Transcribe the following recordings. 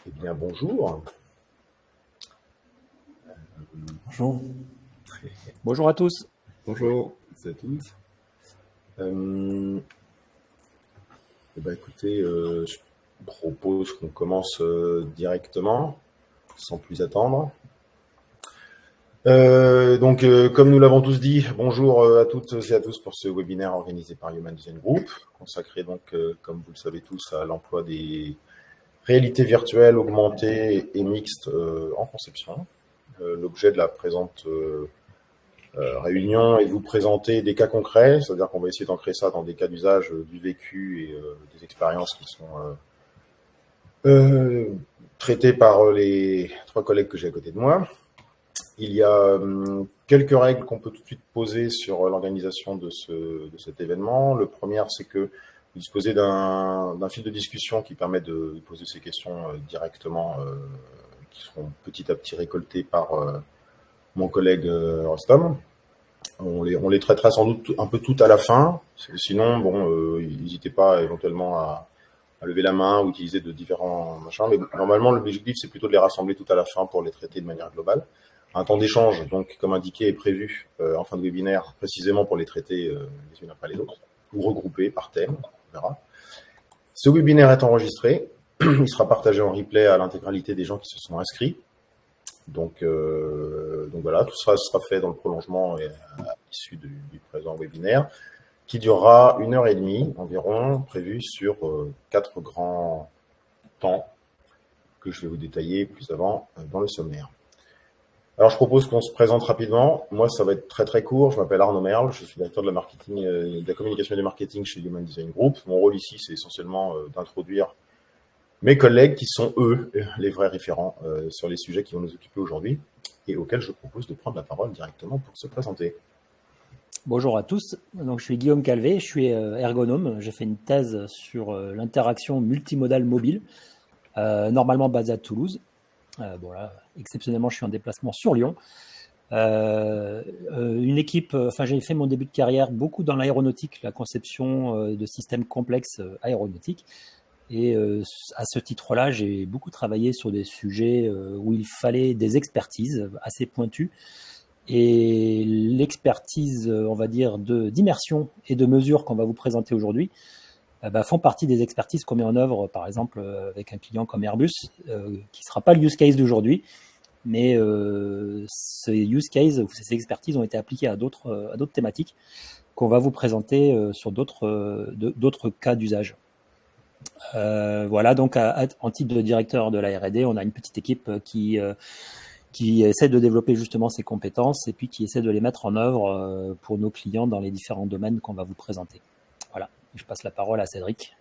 Eh bien, bonjour. Bonjour. Bonjour à tous. Bonjour à tous. Écoutez, je propose qu'on commence directement, sans plus attendre. Comme nous l'avons tous dit, bonjour à toutes et à tous pour ce webinaire organisé par Human Design Group, consacré donc, comme vous le savez tous, à l'emploi des réalités virtuelles augmentées et mixtes en conception. L'objet de la présente réunion est de vous présenter des cas concrets, c'est-à-dire qu'on va essayer d'ancrer ça dans des cas d'usage du vécu et des expériences qui sont traitées par les trois collègues que j'ai à côté de moi. Il y a quelques règles qu'on peut tout de suite poser sur l'organisation de cet événement. Le premier, c'est que vous disposez d'un fil de discussion qui permet de poser ces questions directement, qui seront petit à petit récoltées par mon collègue Rostom. On les traitera sans doute un peu toutes à la fin. Sinon, n'hésitez pas éventuellement à lever la main ou utiliser de différents machins. Mais normalement, l'objectif, c'est plutôt de les rassembler tout à la fin pour les traiter de manière globale. Un temps d'échange, donc, comme indiqué, est prévu en fin de webinaire, précisément pour les traiter les unes après les autres, ou regrouper par thème, on verra. Ce webinaire est enregistré. Il sera partagé en replay à l'intégralité des gens qui se sont inscrits. Donc voilà, tout ça sera fait dans le prolongement et à l'issue du présent webinaire, qui durera 1h30 environ, prévu sur 4 grands temps que je vais vous détailler plus avant dans le sommaire. Alors je propose qu'on se présente rapidement. Moi, ça va être très très court. Je m'appelle Arnaud Merle, je suis directeur de la communication et du marketing chez Human Design Group. Mon rôle ici, c'est essentiellement d'introduire mes collègues qui sont, eux, les vrais référents sur les sujets qui vont nous occuper aujourd'hui et auxquels je propose de prendre la parole directement pour se présenter. Bonjour à tous. Donc, je suis Guillaume Calvé, je suis ergonome. J'ai fait une thèse sur l'interaction multimodale mobile, normalement basée à Toulouse. Exceptionnellement, je suis en déplacement sur Lyon. J'ai fait mon début de carrière beaucoup dans l'aéronautique, la conception de systèmes complexes aéronautiques. Et à ce titre-là, j'ai beaucoup travaillé sur des sujets où il fallait des expertises assez pointues. Et l'expertise, on va dire, d'immersion et de mesure qu'on va vous présenter aujourd'hui font partie des expertises qu'on met en œuvre, par exemple, avec un client comme Airbus, qui ne sera pas le use case d'aujourd'hui, mais ces use cases, ces expertises ont été appliquées à d'autres thématiques qu'on va vous présenter sur d'autres cas d'usage. Donc en titre de directeur de la R&D, on a une petite équipe qui essaie de développer justement ces compétences et puis qui essaie de les mettre en œuvre pour nos clients dans les différents domaines qu'on va vous présenter. Voilà, je passe la parole à Cédric.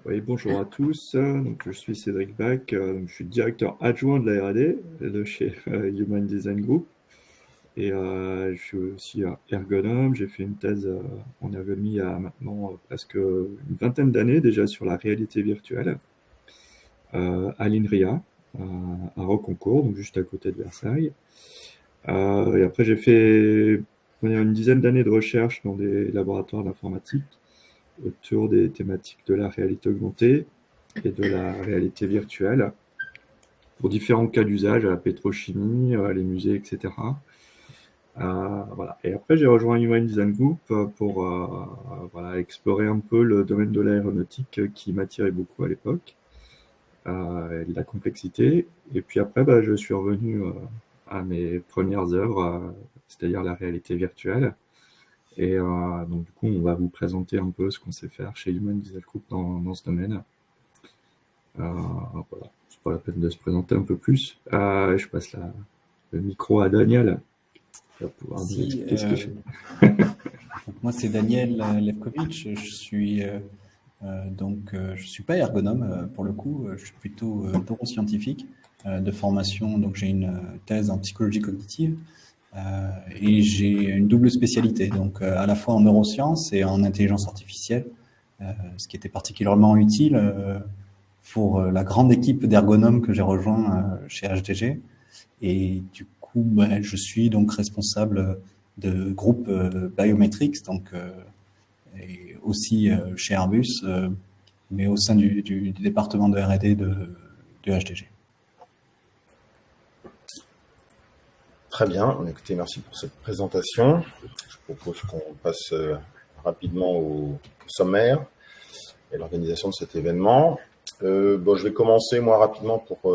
Oui, bonjour à tous. Donc, je suis Cédric Bach, je suis directeur adjoint de la R&D de chez Human Design Group. Et je suis aussi ergonome. J'ai fait une thèse en ergonomie il y a maintenant presque une vingtaine d'années déjà sur la réalité virtuelle à l'INRIA, à Rocancourt, donc juste à côté de Versailles. Et après, j'ai fait une dizaine d'années de recherche dans des laboratoires d'informatique autour des thématiques de la réalité augmentée et de la réalité virtuelle pour différents cas d'usage à la pétrochimie, les musées, etc. Voilà. Et après, j'ai rejoint Human Design Group pour explorer un peu le domaine de l'aéronautique qui m'attirait beaucoup à l'époque, et la complexité. Et puis après, je suis revenu à mes premières œuvres, c'est-à-dire la réalité virtuelle. Et donc, du coup, on va vous présenter un peu ce qu'on sait faire chez Human Design Group dans ce domaine. Voilà, c'est pas la peine de se présenter un peu plus. Je passe le micro à Daniel. Moi, c'est Daniel Levkovitch. Je suis pas ergonome pour le coup. Je suis plutôt neuroscientifique de formation. Donc, j'ai une thèse en psychologie cognitive et j'ai une double spécialité. Donc, à la fois en neurosciences et en intelligence artificielle, ce qui était particulièrement utile pour la grande équipe d'ergonomes que j'ai rejoint chez HDG. Et du coup, je suis donc responsable de groupe Biometrics, et aussi chez Airbus, mais au sein du département de R&D de HDG. Très bien. Écoutez, merci pour cette présentation. Je propose qu'on passe rapidement au sommaire et l'organisation de cet événement. Je vais commencer, moi, rapidement pour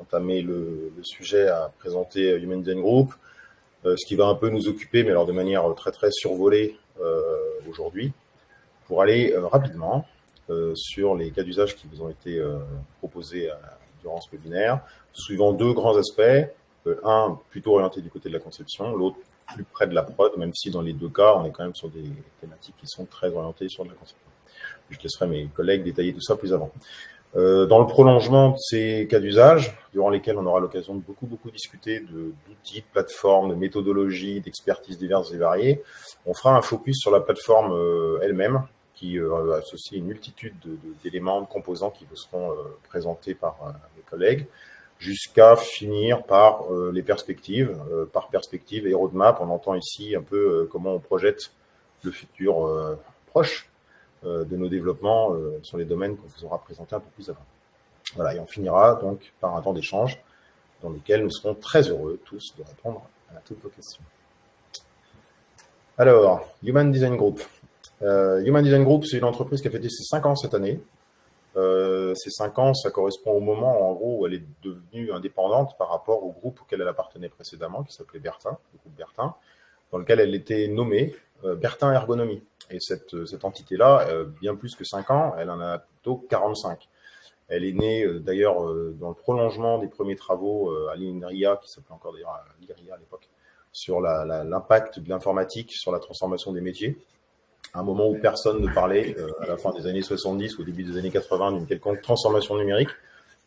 entamer le sujet à présenter Human Design Group, ce qui va un peu nous occuper, mais alors de manière très, très survolée aujourd'hui, pour aller rapidement sur les cas d'usage qui vous ont été proposés durant ce webinaire, suivant deux grands aspects. Un plutôt orienté du côté de la conception, l'autre plus près de la prod, même si dans les deux cas, on est quand même sur des thématiques qui sont très orientées sur de la conception. Je laisserai mes collègues détailler tout ça plus avant. Dans le prolongement de ces cas d'usage, durant lesquels on aura l'occasion de beaucoup discuter d'outils, de plateformes, de méthodologies, d'expertises diverses et variées, on fera un focus sur la plateforme elle-même, qui associe une multitude d'éléments, de composants qui vous seront présentés par mes collègues, jusqu'à finir par les perspectives. Par perspective et roadmap, on entend ici un peu comment on projette le futur proche de nos développements sur les domaines qu'on vous aura présentés un peu plus avant. Voilà, et on finira donc par un temps d'échange dans lequel nous serons très heureux tous de répondre à toutes vos questions. Alors, Human Design Group. Human Design Group, c'est une entreprise qui a fêté ses 5 ans cette année. Ces 5 ans, ça correspond au moment en gros où elle est devenue indépendante par rapport au groupe auquel elle appartenait précédemment, qui s'appelait Bertin, le groupe Bertin, dans lequel elle était nommée Bertin Ergonomie. Et cette entité-là, bien plus que 5 ans, elle en a plutôt 45. Elle est née d'ailleurs dans le prolongement des premiers travaux à l'INRIA, qui s'appelait encore d'ailleurs l'IRIA à l'époque, sur l'impact de l'informatique sur la transformation des métiers. À un moment où personne ne parlait, à la fin des années 70 ou au début des années 80, d'une quelconque transformation numérique,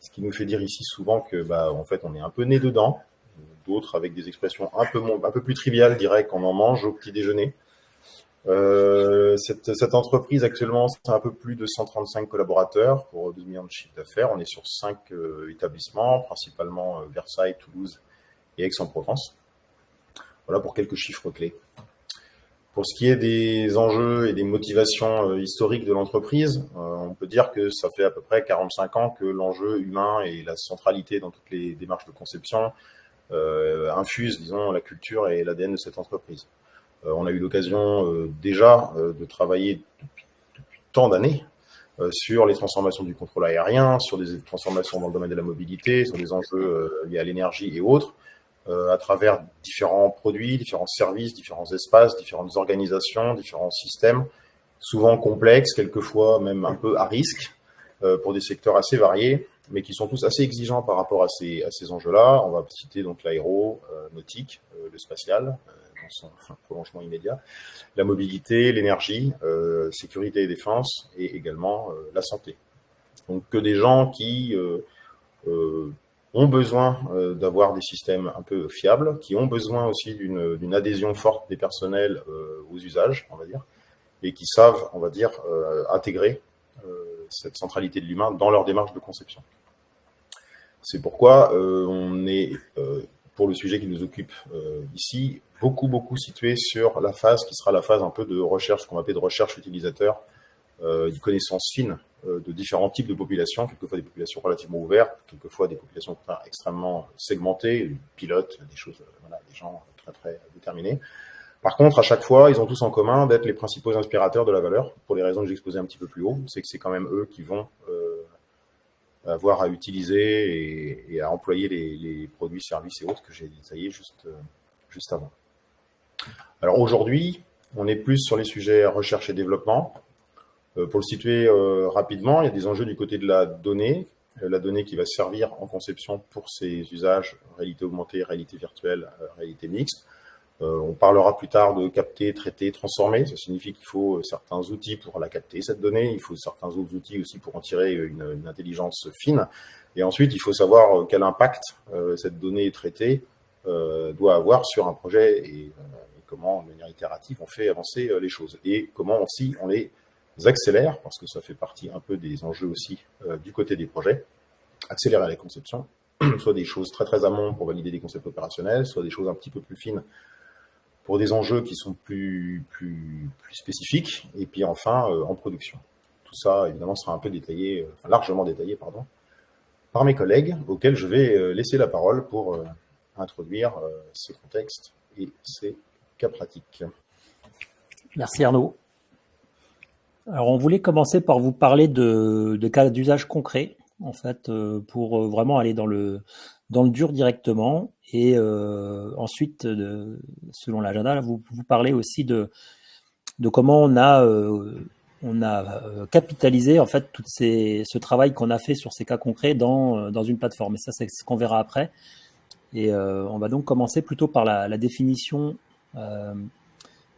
ce qui nous fait dire ici souvent que, en fait, on est un peu né dedans. D'autres avec des expressions un peu plus triviales diraient qu'on en mange au petit déjeuner. Cette entreprise actuellement, c'est un peu plus de 135 collaborateurs pour 12 millions de chiffres d'affaires. On est sur 5 établissements, principalement Versailles, Toulouse et Aix-en-Provence. Voilà pour quelques chiffres clés. Pour ce qui est des enjeux et des motivations historiques de l'entreprise, on peut dire que ça fait à peu près 45 ans que l'enjeu humain et la centralité dans toutes les démarches de conception infusent, disons, la culture et l'ADN de cette entreprise. On a eu l'occasion déjà de travailler depuis tant d'années sur les transformations du contrôle aérien, sur des transformations dans le domaine de la mobilité, sur des enjeux liés à l'énergie et autres, à travers différents produits, différents services, différents espaces, différentes organisations, différents systèmes, souvent complexes, quelquefois même un peu à risque, pour des secteurs assez variés, mais qui sont tous assez exigeants par rapport à ces enjeux-là. On va citer donc l'aéronautique, le spatial, dans son prolongement immédiat, la mobilité, l'énergie, sécurité et défense, et également la santé. Donc que des gens qui ont besoin d'avoir des systèmes un peu fiables, qui ont besoin aussi d'une adhésion forte des personnels aux usages, on va dire, et qui savent, on va dire, intégrer cette centralité de l'humain dans leur démarche de conception. C'est pourquoi on est, pour le sujet qui nous occupe ici, beaucoup situé sur la phase qui sera la phase un peu de recherche, ce qu'on appelle de recherche utilisateur, de connaissances fines de différents types de populations, quelquefois des populations relativement ouvertes, quelquefois des populations extrêmement segmentées, des pilotes, des choses, des gens très très déterminés. Par contre, à chaque fois, ils ont tous en commun d'être les principaux inspirateurs de la valeur, pour les raisons que j'exposais un petit peu plus haut. C'est que c'est quand même eux qui vont avoir à utiliser et à employer les produits, services et autres que j'ai détaillés juste avant. Alors aujourd'hui, on est plus sur les sujets recherche et développement. Pour le situer rapidement, il y a des enjeux du côté de la donnée qui va servir en conception pour ces usages réalité augmentée, réalité virtuelle, réalité mixte. On parlera plus tard de capter, traiter, transformer. Ça signifie qu'il faut certains outils pour la capter, cette donnée. Il faut certains autres outils aussi pour en tirer une intelligence fine. Et ensuite, il faut savoir quel impact cette donnée traitée doit avoir sur un projet et comment, de manière itérative, on fait avancer les choses. Et comment aussi on les accélère, parce que ça fait partie un peu des enjeux aussi du côté des projets, accélérer la conception, soit des choses très très amont pour valider des concepts opérationnels, soit des choses un petit peu plus fines pour des enjeux qui sont plus spécifiques, et puis enfin en production. Tout tout ça, évidemment, sera un peu détaillé, largement détaillé, pardon, par mes collègues, auxquels je vais laisser la parole pour introduire ces contextes et ces cas pratiques. Merci Arnaud. Alors, on voulait commencer par vous parler de cas d'usage concrets, en fait, pour vraiment aller dans le dur directement. Et ensuite, selon l'agenda, vous parlez aussi de comment on a capitalisé en fait tout ce travail qu'on a fait sur ces cas concrets dans une plateforme. Et ça, c'est ce qu'on verra après. Et on va donc commencer plutôt par la définition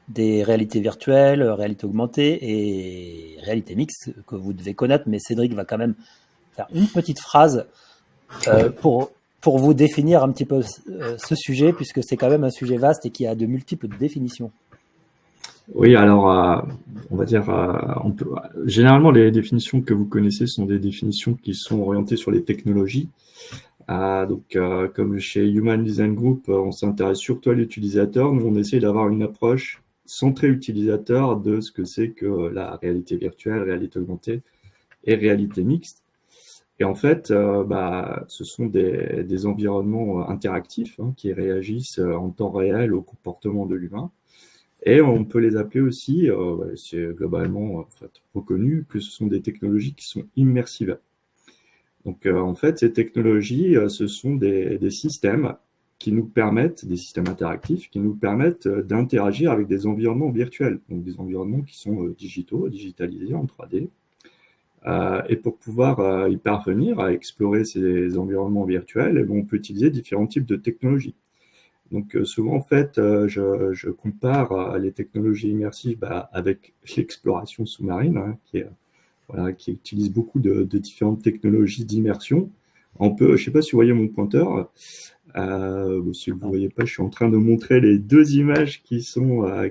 des réalités virtuelles, réalité augmentée et réalité mixte que vous devez connaître. Mais Cédric va quand même faire une petite phrase pour vous définir un petit peu ce sujet, puisque c'est quand même un sujet vaste et qui a de multiples définitions. Oui, alors, on va dire, généralement, les définitions que vous connaissez sont des définitions qui sont orientées sur les technologies. Donc, comme chez Human Design Group, on s'intéresse surtout à l'utilisateur. Nous, on essaie d'avoir une approche centrée utilisateur de ce que c'est que la réalité virtuelle, réalité augmentée et réalité mixte. Et en fait, ce sont des environnements interactifs qui réagissent en temps réel au comportement de l'humain. Et on peut les appeler aussi, c'est globalement en fait, reconnu, que ce sont des technologies qui sont immersives. Donc en fait, ces technologies, ce sont des systèmes qui nous permettent, des systèmes interactifs, qui nous permettent d'interagir avec des environnements virtuels, donc des environnements qui sont digitaux, digitalisés en 3D. Et pour pouvoir y parvenir à explorer ces environnements virtuels, on peut utiliser différents types de technologies. Donc souvent, en fait, je compare les technologies immersives avec l'exploration sous-marine, qui utilise beaucoup de différentes technologies d'immersion. On peut, je ne sais pas si vous voyez mon pointeur, si vous ne voyez pas, je suis en train de montrer les deux images qui sont à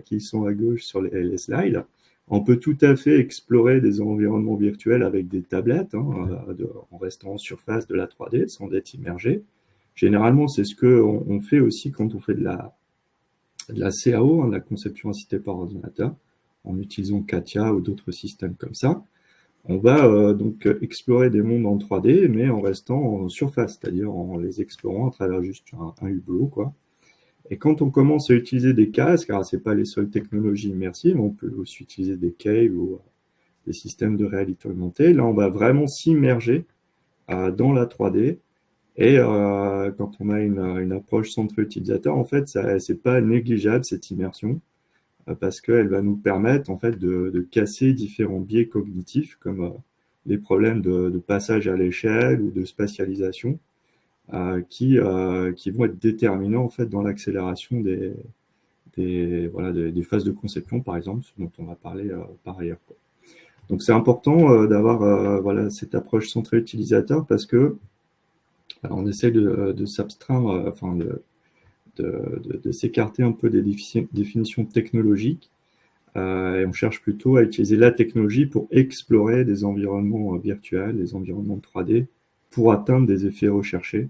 gauche sur les slides. On peut tout à fait explorer des environnements virtuels avec des tablettes, en restant en surface de la 3D, sans être immergé. Généralement, c'est ce qu'on fait aussi quand on fait de la CAO, de la conception assistée par ordinateur, en utilisant CATIA ou d'autres systèmes comme ça. On va donc explorer des mondes en 3D, mais en restant en surface, c'est-à-dire en les explorant à travers juste un hublot, quoi. Et quand on commence à utiliser des casques, alors c'est pas les seules technologies immersives, on peut aussi utiliser des caves ou des systèmes de réalité augmentée. Là, on va vraiment s'immerger dans la 3D. Et quand on a une approche centrée utilisateur, en fait, c'est pas négligeable cette immersion parce qu'elle va nous permettre en fait de casser différents biais cognitifs comme les problèmes de passage à l'échelle ou de spatialisation qui vont être déterminants en fait dans l'accélération des phases de conception par exemple, dont on va parler par ailleurs, quoi. Donc c'est important d'avoir cette approche centrée utilisateur parce que on essaie de s'abstraire, de s'écarter un peu des définitions technologiques et on cherche plutôt à utiliser la technologie pour explorer des environnements virtuels, des environnements 3D pour atteindre des effets recherchés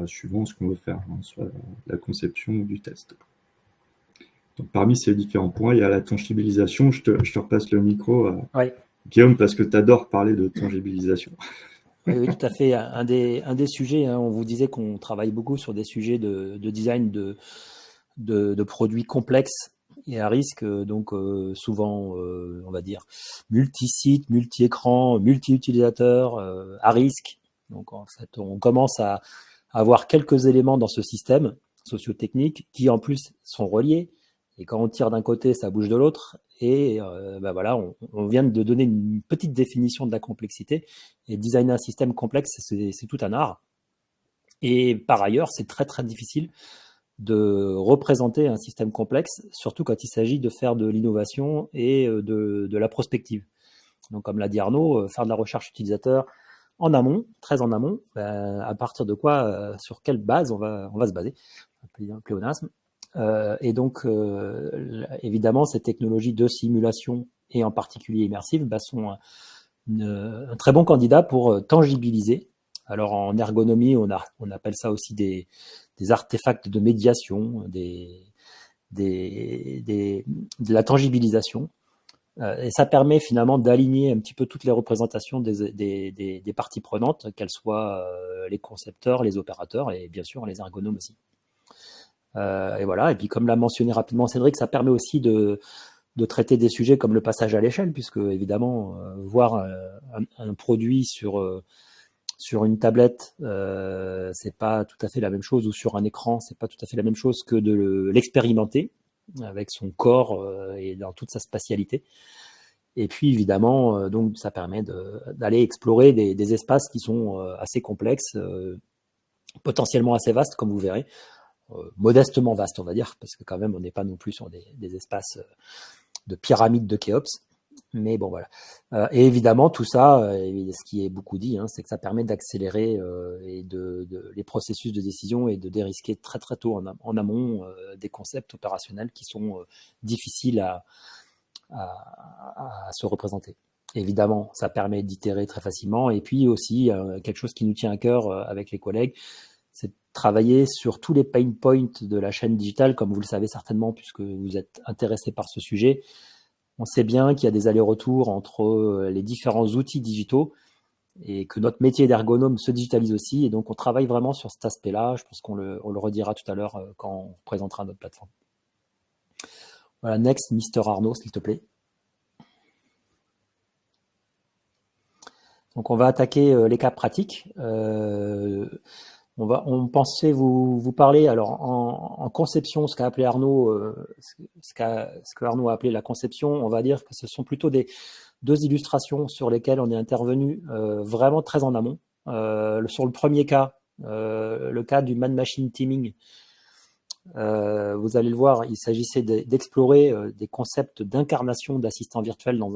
suivant ce qu'on veut faire, soit la conception ou du test. Donc, parmi ces différents points, il y a la tangibilisation. Je te repasse le micro, Guillaume, parce que tu adores parler de tangibilisation. Oui, tout à fait. Un des sujets, on vous disait qu'on travaille beaucoup sur des sujets de design de produits complexes et à risque, donc souvent, on va dire, multi-sites, multi-écrans, multi-utilisateurs, à risque. Donc en fait, on commence à avoir quelques éléments dans ce système socio-technique qui en plus sont reliés. Et quand on tire d'un côté, ça bouge de l'autre. Et on vient de donner une petite définition de la complexité. Et designer un système complexe, c'est tout un art. Et par ailleurs, c'est très très difficile de représenter un système complexe, surtout quand il s'agit de faire de l'innovation et de la prospective. Donc, comme l'a dit Arnaud, faire de la recherche utilisateur en amont, très en amont, à partir de quoi, sur quelle base on va se baser, un pléonasme. Et donc, évidemment, ces technologies de simulation et en particulier immersive sont un très bon candidat pour tangibiliser. Alors en ergonomie, on appelle ça aussi des artefacts de médiation, de la tangibilisation. Et ça permet finalement d'aligner un petit peu toutes les représentations des parties prenantes, qu'elles soient les concepteurs, les opérateurs et bien sûr les ergonomes aussi. Et voilà. Et puis comme l'a mentionné rapidement Cédric, ça permet aussi de traiter des sujets comme le passage à l'échelle, puisque évidemment voir un produit sur une tablette, c'est pas tout à fait la même chose, ou sur un écran, c'est pas tout à fait la même chose que de l'expérimenter avec son corps et dans toute sa spatialité. Et puis évidemment, donc ça permet d'aller explorer des espaces qui sont assez complexes, potentiellement assez vastes, comme vous verrez, modestement vastes, on va dire, parce que quand même, on n'est pas non plus sur des espaces de pyramide de Khéops. Mais bon, voilà. Et évidemment, tout ça, ce qui est beaucoup dit, c'est que ça permet d'accélérer les processus de décision et de dérisquer très très tôt en amont des concepts opérationnels qui sont difficiles à se représenter. Évidemment, ça permet d'itérer très facilement. Et puis aussi, quelque chose qui nous tient à cœur avec les collègues, c'est de travailler sur tous les pain points de la chaîne digitale, comme vous le savez certainement, puisque vous êtes intéressé par ce sujet. On sait bien qu'il y a des allers-retours entre les différents outils digitaux et que notre métier d'ergonome se digitalise aussi. Et donc, on travaille vraiment sur cet aspect-là. Je pense qu'on le redira tout à l'heure quand on présentera notre plateforme. Voilà, next, Mister Arnaud, s'il te plaît. Donc, on va attaquer les cas pratiques. On pensait vous parler, alors en conception, ce qu'a appelé Arnaud, ce que Arnaud a appelé la conception, on va dire que ce sont plutôt deux illustrations sur lesquelles on est intervenu vraiment très en amont. Sur le premier cas, le cas du man-machine teaming, vous allez le voir, il s'agissait d'explorer des concepts d'incarnation d'assistants virtuels dans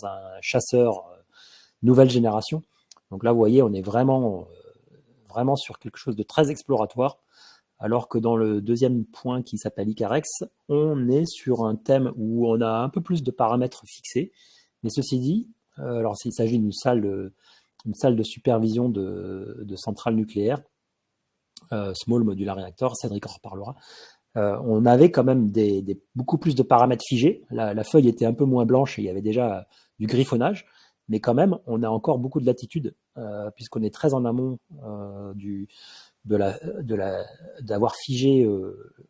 un chasseur nouvelle génération. Donc là, vous voyez, on est vraiment sur quelque chose de très exploratoire, alors que dans le deuxième point qui s'appelle Icarex, on est sur un thème où on a un peu plus de paramètres fixés. Mais ceci dit, alors s'il s'agit d'une salle de supervision de centrale nucléaire, Small Modular Reactor, Cédric en reparlera, on avait quand même beaucoup plus de paramètres figés. La feuille était un peu moins blanche et il y avait déjà du griffonnage. Mais quand même, on a encore beaucoup de latitude, puisqu'on est très en amont d'avoir figé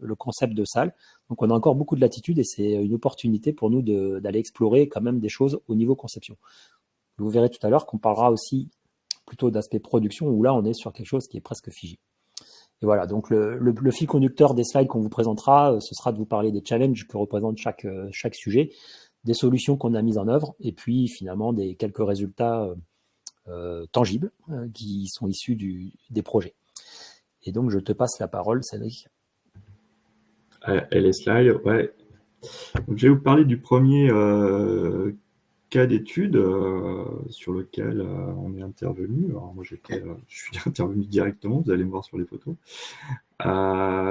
le concept de salle. Donc on a encore beaucoup de latitude et c'est une opportunité pour nous d'aller explorer quand même des choses au niveau conception. Vous verrez tout à l'heure qu'on parlera aussi plutôt d'aspect production, où là on est sur quelque chose qui est presque figé. Et voilà, donc le fil conducteur des slides qu'on vous présentera, ce sera de vous parler des challenges que représente chaque sujet, des solutions qu'on a mises en œuvre, et puis finalement quelques résultats tangibles qui sont issus des projets. Et donc je te passe la parole, Cédric. Et les slides, ouais. Donc, je vais vous parler du premier cas d'étude sur lequel on est intervenu. Alors moi je suis intervenu directement, vous allez me voir sur les photos.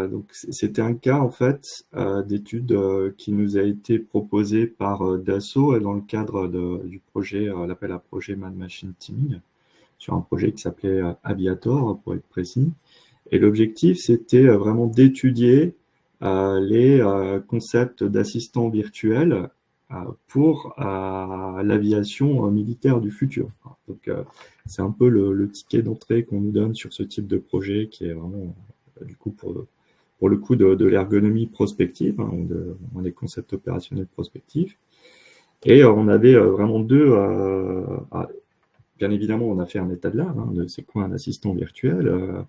Donc c'était un cas en fait d'étude qui nous a été proposé par Dassault dans le cadre du projet, l'appel à projet Man-Machine Teaming, sur un projet qui s'appelait Aviator pour être précis. Et l'objectif c'était vraiment d'étudier les concepts d'assistants virtuels pour l'aviation militaire du futur. Donc c'est un peu le ticket d'entrée qu'on nous donne sur ce type de projet qui est vraiment du coup pour le coup de l'ergonomie prospective, des concepts opérationnels prospectifs. Et on avait vraiment bien évidemment on a fait un état de l'art de c'est quoi un assistant virtuel.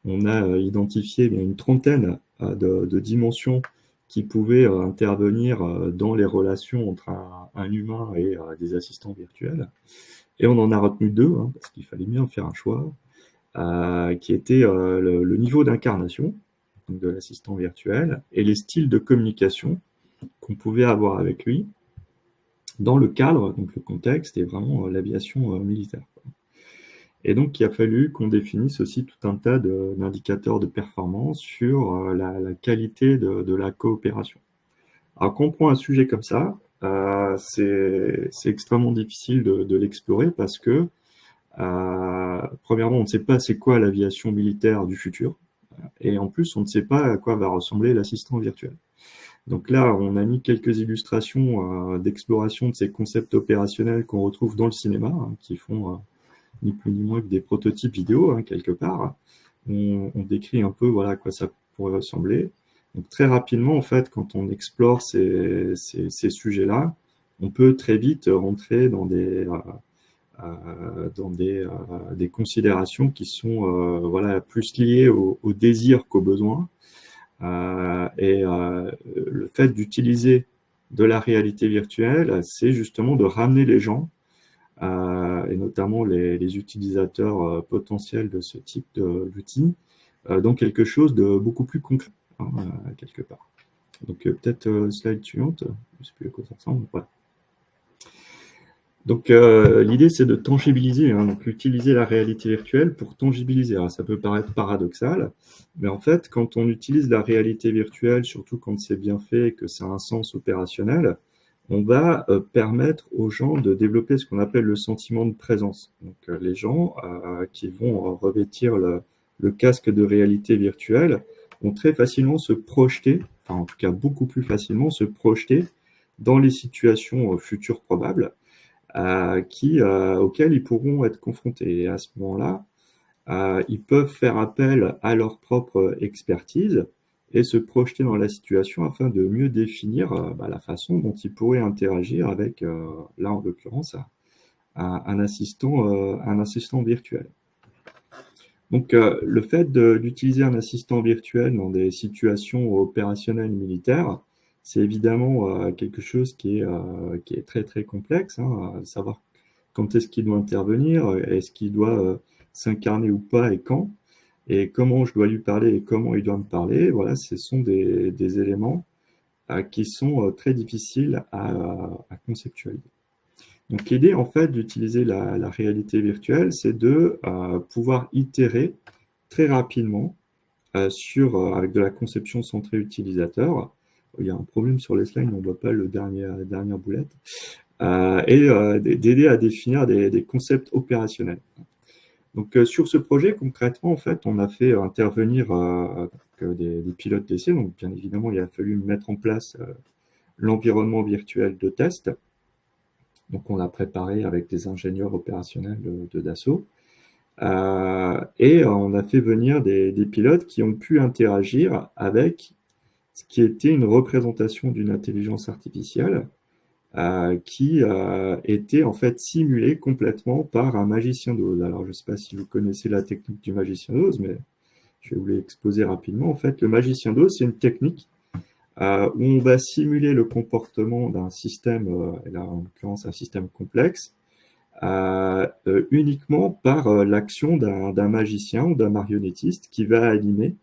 On a identifié une trentaine de dimensions qui pouvaient intervenir dans les relations entre un humain et des assistants virtuels. Et on en a retenu deux, parce qu'il fallait bien faire un choix, qui était le niveau d'incarnation de l'assistant virtuel et les styles de communication qu'on pouvait avoir avec lui dans le cadre, donc le contexte est vraiment l'aviation militaire. Et donc, il a fallu qu'on définisse aussi tout un tas d'indicateurs de performance sur la qualité de la coopération. Alors, quand on prend un sujet comme ça, c'est extrêmement difficile de l'explorer parce que, premièrement, on ne sait pas c'est quoi l'aviation militaire du futur. Et en plus, on ne sait pas à quoi va ressembler l'assistant virtuel. Donc là, on a mis quelques illustrations d'exploration de ces concepts opérationnels qu'on retrouve dans le cinéma, hein, qui font ni plus ni moins que des prototypes vidéo, hein, quelque part. On décrit un peu voilà, à quoi ça pourrait ressembler. Donc très rapidement, en fait, quand on explore ces sujets-là, on peut très vite rentrer dans des considérations qui sont voilà, plus liées au désir qu'aux besoins. Le fait d'utiliser de la réalité virtuelle, c'est justement de ramener les gens, et notamment les utilisateurs potentiels de ce type d'outils, dans quelque chose de beaucoup plus concret, hein, quelque part. Donc peut-être slide suivante, je ne sais plus à quoi ça ressemble. Voilà. Donc l'idée, c'est de tangibiliser, hein, donc utiliser la réalité virtuelle pour tangibiliser. Alors, ça peut paraître paradoxal, mais en fait, quand on utilise la réalité virtuelle, surtout quand c'est bien fait et que ça a un sens opérationnel, on va permettre aux gens de développer ce qu'on appelle le sentiment de présence. Donc les gens qui vont revêtir le casque de réalité virtuelle vont très facilement se projeter, enfin en tout cas beaucoup plus facilement se projeter dans les situations futures probables, auxquels ils pourront être confrontés. Et à ce moment-là, ils peuvent faire appel à leur propre expertise et se projeter dans la situation afin de mieux définir la façon dont ils pourraient interagir avec, là en l'occurrence, un assistant virtuel. Donc le fait d'utiliser un assistant virtuel dans des situations opérationnelles militaires, c'est évidemment quelque chose qui est très très complexe, hein, savoir quand est-ce qu'il doit intervenir, est-ce qu'il doit s'incarner ou pas et quand, et comment je dois lui parler et comment il doit me parler. Voilà, ce sont des éléments qui sont très difficiles à conceptualiser. Donc l'idée en fait d'utiliser la réalité virtuelle, c'est de pouvoir itérer très rapidement avec de la conception centrée utilisateur. Il y a un problème sur les slides, on ne voit pas la dernière boulette. D'aider à définir des concepts opérationnels. Donc sur ce projet, concrètement, en fait, on a fait intervenir des pilotes d'essai. Donc bien évidemment, il a fallu mettre en place l'environnement virtuel de test. Donc on l'a préparé avec des ingénieurs opérationnels de Dassault. Et on a fait venir des pilotes qui ont pu interagir avec ce qui était une représentation d'une intelligence artificielle qui était en fait simulée complètement par un magicien d'Oz. Alors je ne sais pas si vous connaissez la technique du magicien d'Oz, mais je vais vous l'exposer rapidement. En fait, le magicien d'Oz, c'est une technique où on va simuler le comportement d'un système, là en l'occurrence un système complexe, uniquement par l'action d'un magicien ou d'un marionnettiste qui va animer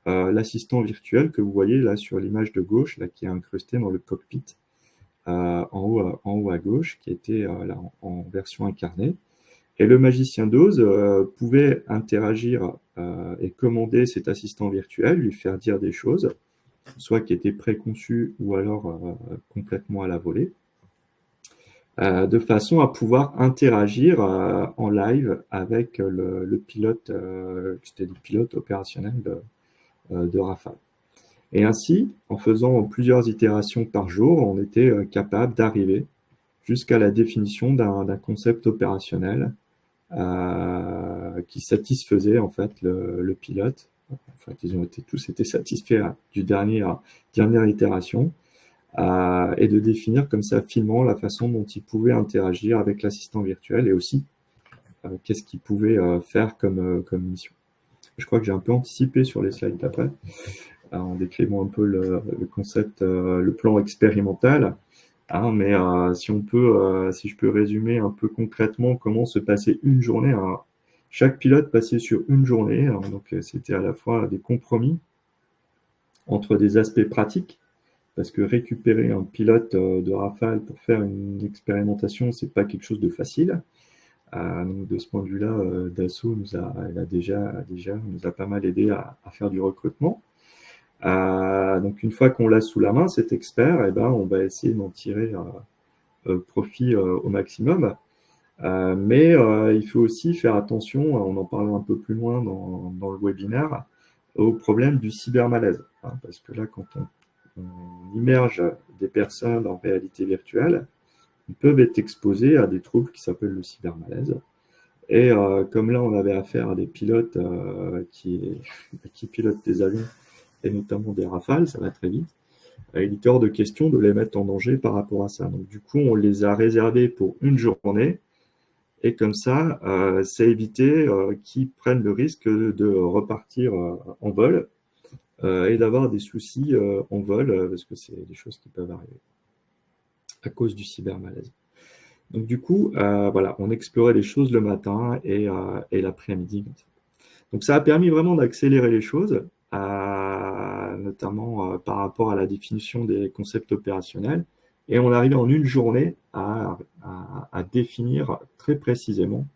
l'assistant virtuel que vous voyez là sur l'image de gauche, là, qui est incrusté dans le cockpit en haut à gauche, qui était là en version incarnée. Et le magicien d'Oz pouvait interagir et commander cet assistant virtuel, lui faire dire des choses, soit qui étaient préconçues ou alors complètement à la volée, de façon à pouvoir interagir en live avec le pilote, c'était le pilote opérationnel de Rafale. Et ainsi, en faisant plusieurs itérations par jour, on était capable d'arriver jusqu'à la définition d'un concept opérationnel qui satisfaisait en fait le pilote. En fait, ils ont tous été satisfaits du dernière itération, et de définir comme ça finement la façon dont ils pouvaient interagir avec l'assistant virtuel et aussi qu'est-ce qu'ils pouvaient faire comme mission. Je crois que j'ai un peu anticipé sur les slides d'après, en décrivant un peu le concept, le plan expérimental. Hein, mais si je peux résumer un peu concrètement comment se passait une journée. Alors, chaque pilote passait sur une journée, alors, donc c'était à la fois des compromis entre des aspects pratiques, parce que récupérer un pilote de Rafale pour faire une expérimentation, c'est pas quelque chose de facile. Donc de ce point de vue-là, Dassault nous a pas mal aidé à faire du recrutement. Donc une fois qu'on l'a sous la main, cet expert, eh ben, on va essayer d'en tirer profit au maximum. Mais il faut aussi faire attention, on en parlera un peu plus loin dans le webinaire, au problème du cybermalaise. Hein, parce que là, quand on immerge des personnes en réalité virtuelle, ils peuvent être exposés à des troubles qui s'appellent le cybermalaise. Et comme là, on avait affaire à des pilotes qui pilotent des avions, et notamment des Rafales, ça va très vite, il était hors de question de les mettre en danger par rapport à ça. Donc du coup, on les a réservés pour une journée, et comme ça, c'est évité qu'ils prennent le risque de repartir en vol et d'avoir des soucis en vol, parce que c'est des choses qui peuvent arriver à cause du cybermalaise. Donc du coup, voilà, on explorait les choses le matin et l'après-midi. Donc ça a permis vraiment d'accélérer les choses, notamment par rapport à la définition des concepts opérationnels. Et on arrivait en une journée à définir très précisément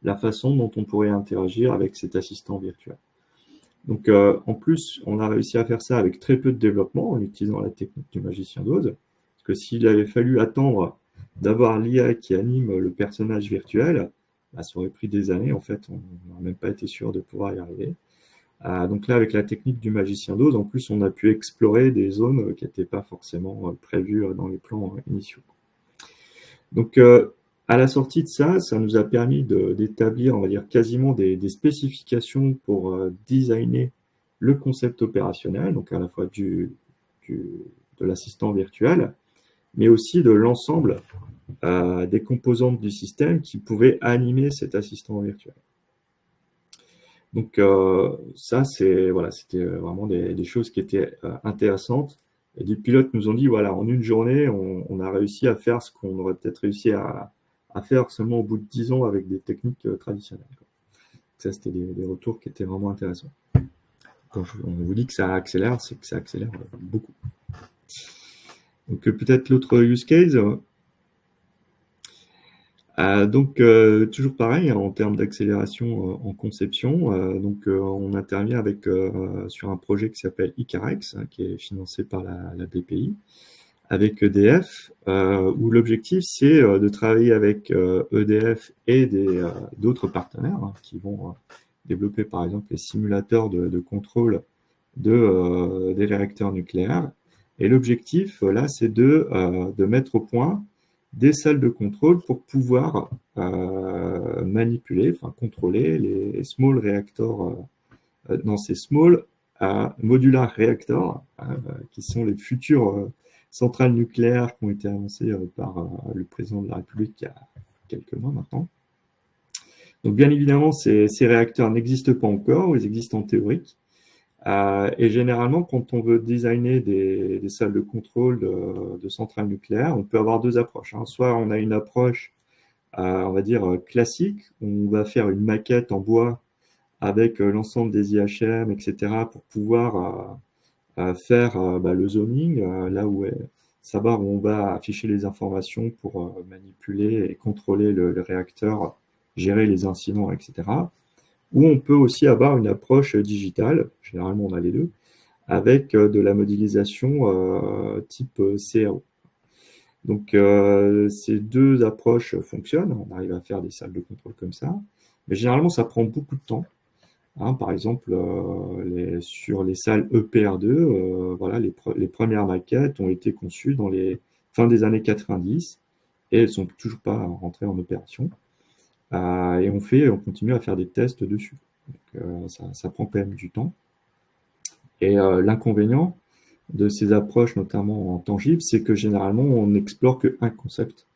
la façon dont on pourrait interagir avec cet assistant virtuel. Donc en plus, on a réussi à faire ça avec très peu de développement en utilisant la technique du magicien d'Oz. Parce que s'il avait fallu attendre d'avoir l'IA qui anime le personnage virtuel, bah, ça aurait pris des années. En fait, on n'a même pas été sûr de pouvoir y arriver. Donc là, avec la technique du magicien d'Oz, en plus, on a pu explorer des zones qui n'étaient pas forcément prévues dans les plans initiaux. Donc, à la sortie de ça, ça nous a permis d'établir, on va dire, quasiment des spécifications pour designer le concept opérationnel, donc à la fois de l'assistant virtuel, mais aussi de l'ensemble des composantes du système qui pouvaient animer cet assistant virtuel. Donc ça, c'était vraiment des choses qui étaient intéressantes. Et des pilotes nous ont dit, voilà, en une journée, on a réussi à faire ce qu'on aurait peut-être réussi à faire seulement au bout de 10 ans avec des techniques traditionnelles. Ça, c'était des retours qui étaient vraiment intéressants. Quand on vous dit que ça accélère, c'est que ça accélère beaucoup. Donc peut-être l'autre use case. Toujours pareil, hein, en termes d'accélération en conception, on intervient sur un projet qui s'appelle Icarex, hein, qui est financé par la BPI, avec EDF, où l'objectif c'est de travailler avec EDF et d'autres partenaires hein, qui vont développer par exemple les simulateurs de contrôle des réacteurs nucléaires. Et l'objectif là, c'est de mettre au point des salles de contrôle pour pouvoir contrôler les small reactors, ces small modular reactors, qui sont les futures centrales nucléaires qui ont été annoncées par le président de la République il y a quelques mois maintenant. Donc bien évidemment, ces réacteurs n'existent pas encore, ils existent en théorie. Et généralement, quand on veut designer des salles de contrôle de centrales nucléaires, on peut avoir deux approches. Hein. Soit on a une approche, on va dire, classique, on va faire une maquette en bois avec l'ensemble des IHM, etc., pour pouvoir faire le zooming, là où savoir où on va afficher les informations pour manipuler et contrôler le réacteur, gérer les incidents, etc., ou on peut aussi avoir une approche digitale, généralement on a les deux, avec de la modélisation type CRO. Donc ces deux approches fonctionnent, on arrive à faire des salles de contrôle comme ça, mais généralement ça prend beaucoup de temps. Hein, par exemple, sur les salles EPR2, les premières maquettes ont été conçues dans les fins des années 90 et elles ne sont toujours pas rentrées en opération. Et on continue à faire des tests dessus. Donc, ça prend quand même du temps. Et l'inconvénient de ces approches, notamment en tangible, c'est que généralement, on n'explore qu'un concept.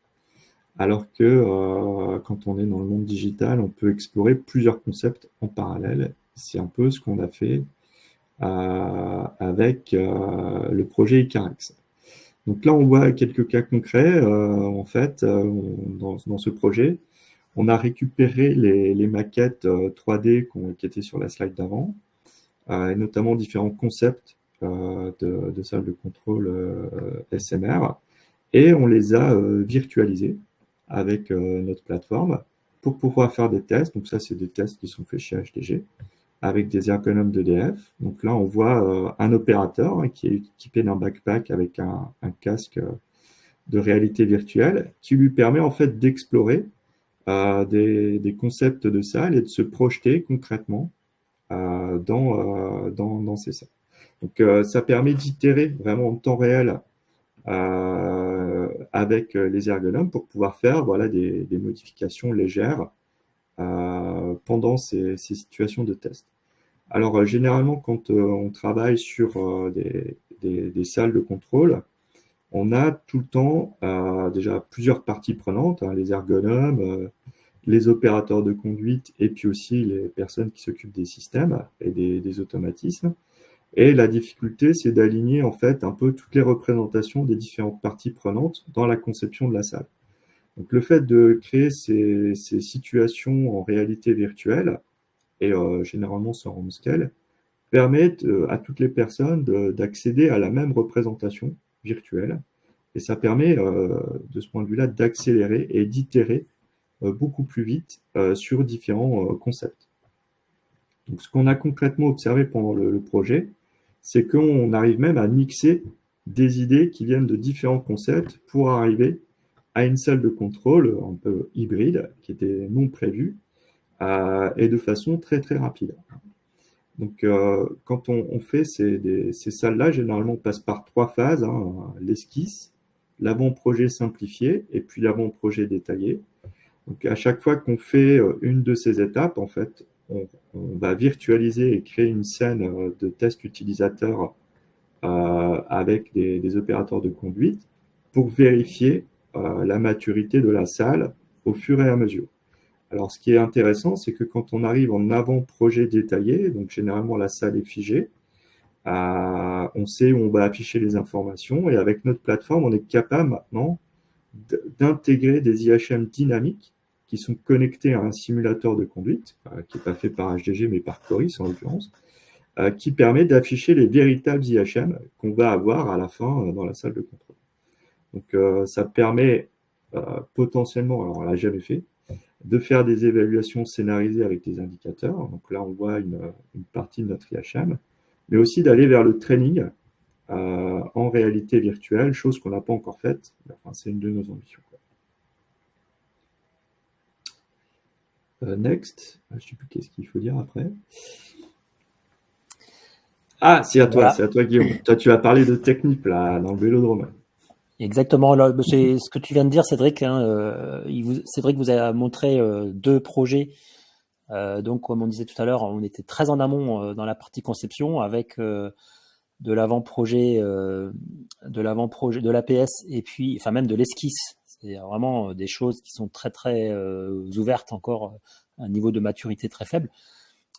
Alors que quand on est dans le monde digital, on peut explorer plusieurs concepts en parallèle. C'est un peu ce qu'on a fait avec le projet Icarex. Donc là, on voit quelques cas concrets. En fait, dans ce projet, on a récupéré les maquettes 3D qui étaient sur la slide d'avant, et notamment différents concepts de salles de contrôle SMR, et on les a virtualisés avec notre plateforme pour pouvoir faire des tests. Donc ça, c'est des tests qui sont faits chez HDG avec des ergonomes d'EDF. Donc là, on voit un opérateur hein, qui est équipé d'un backpack avec un casque de réalité virtuelle qui lui permet en fait d'explorer des concepts de salles et de se projeter concrètement dans ces salles. Donc, ça permet d'itérer vraiment en temps réel avec les ergonomes pour pouvoir faire voilà, des modifications légères pendant ces situations de test. Alors, généralement, quand on travaille sur des salles de contrôle, on a tout le temps déjà plusieurs parties prenantes, hein, les ergonomes, les opérateurs de conduite et puis aussi les personnes qui s'occupent des systèmes et des automatismes. Et la difficulté, c'est d'aligner en fait un peu toutes les représentations des différentes parties prenantes dans la conception de la salle. Donc le fait de créer ces situations en réalité virtuelle, et généralement sur home scale, permet à toutes les personnes d'accéder à la même représentation virtuelle. Et ça permet, de ce point de vue-là, d'accélérer et d'itérer beaucoup plus vite sur différents concepts. Donc ce qu'on a concrètement observé pendant le projet, c'est qu'on arrive même à mixer des idées qui viennent de différents concepts pour arriver à une salle de contrôle un peu hybride, qui était non prévue, et de façon très très rapide. Donc quand on fait ces salles-là, généralement on passe par 3 phases, hein, l'esquisse, l'avant-projet simplifié et puis l'avant-projet détaillé. Donc à chaque fois qu'on fait une de ces étapes, en fait, on va virtualiser et créer une scène de test utilisateur avec des opérateurs de conduite pour vérifier la maturité de la salle au fur et à mesure. Alors, ce qui est intéressant, c'est que quand on arrive en avant-projet détaillé, donc généralement la salle est figée, on sait où on va afficher les informations et avec notre plateforme, on est capable maintenant d'intégrer des IHM dynamiques qui sont connectés à un simulateur de conduite, qui n'est pas fait par HDG mais par Coris en l'occurrence, qui permet d'afficher les véritables IHM qu'on va avoir à la fin dans la salle de contrôle. Donc ça permet potentiellement, alors on ne l'a jamais fait, de faire des évaluations scénarisées avec des indicateurs. Donc là on voit une partie de notre IHM, mais aussi d'aller vers le training en réalité virtuelle, chose qu'on n'a pas encore faite. Enfin, c'est une de nos ambitions. Next. Je ne sais plus qu'est-ce qu'il faut dire après. Ah, c'est à toi, Voilà. c'est à toi Guillaume. Toi, tu as parlé de technique là, dans le vélodrome. Exactement. Là, c'est ce que tu viens de dire, Cédric. Hein, c'est vrai que vous avez montré 2 projets. Donc, comme on disait tout à l'heure, on était très en amont dans la partie conception avec de l'avant-projet, de l'APS et puis, enfin même de l'esquisse. C'est vraiment des choses qui sont très très ouvertes encore, à un niveau de maturité très faible.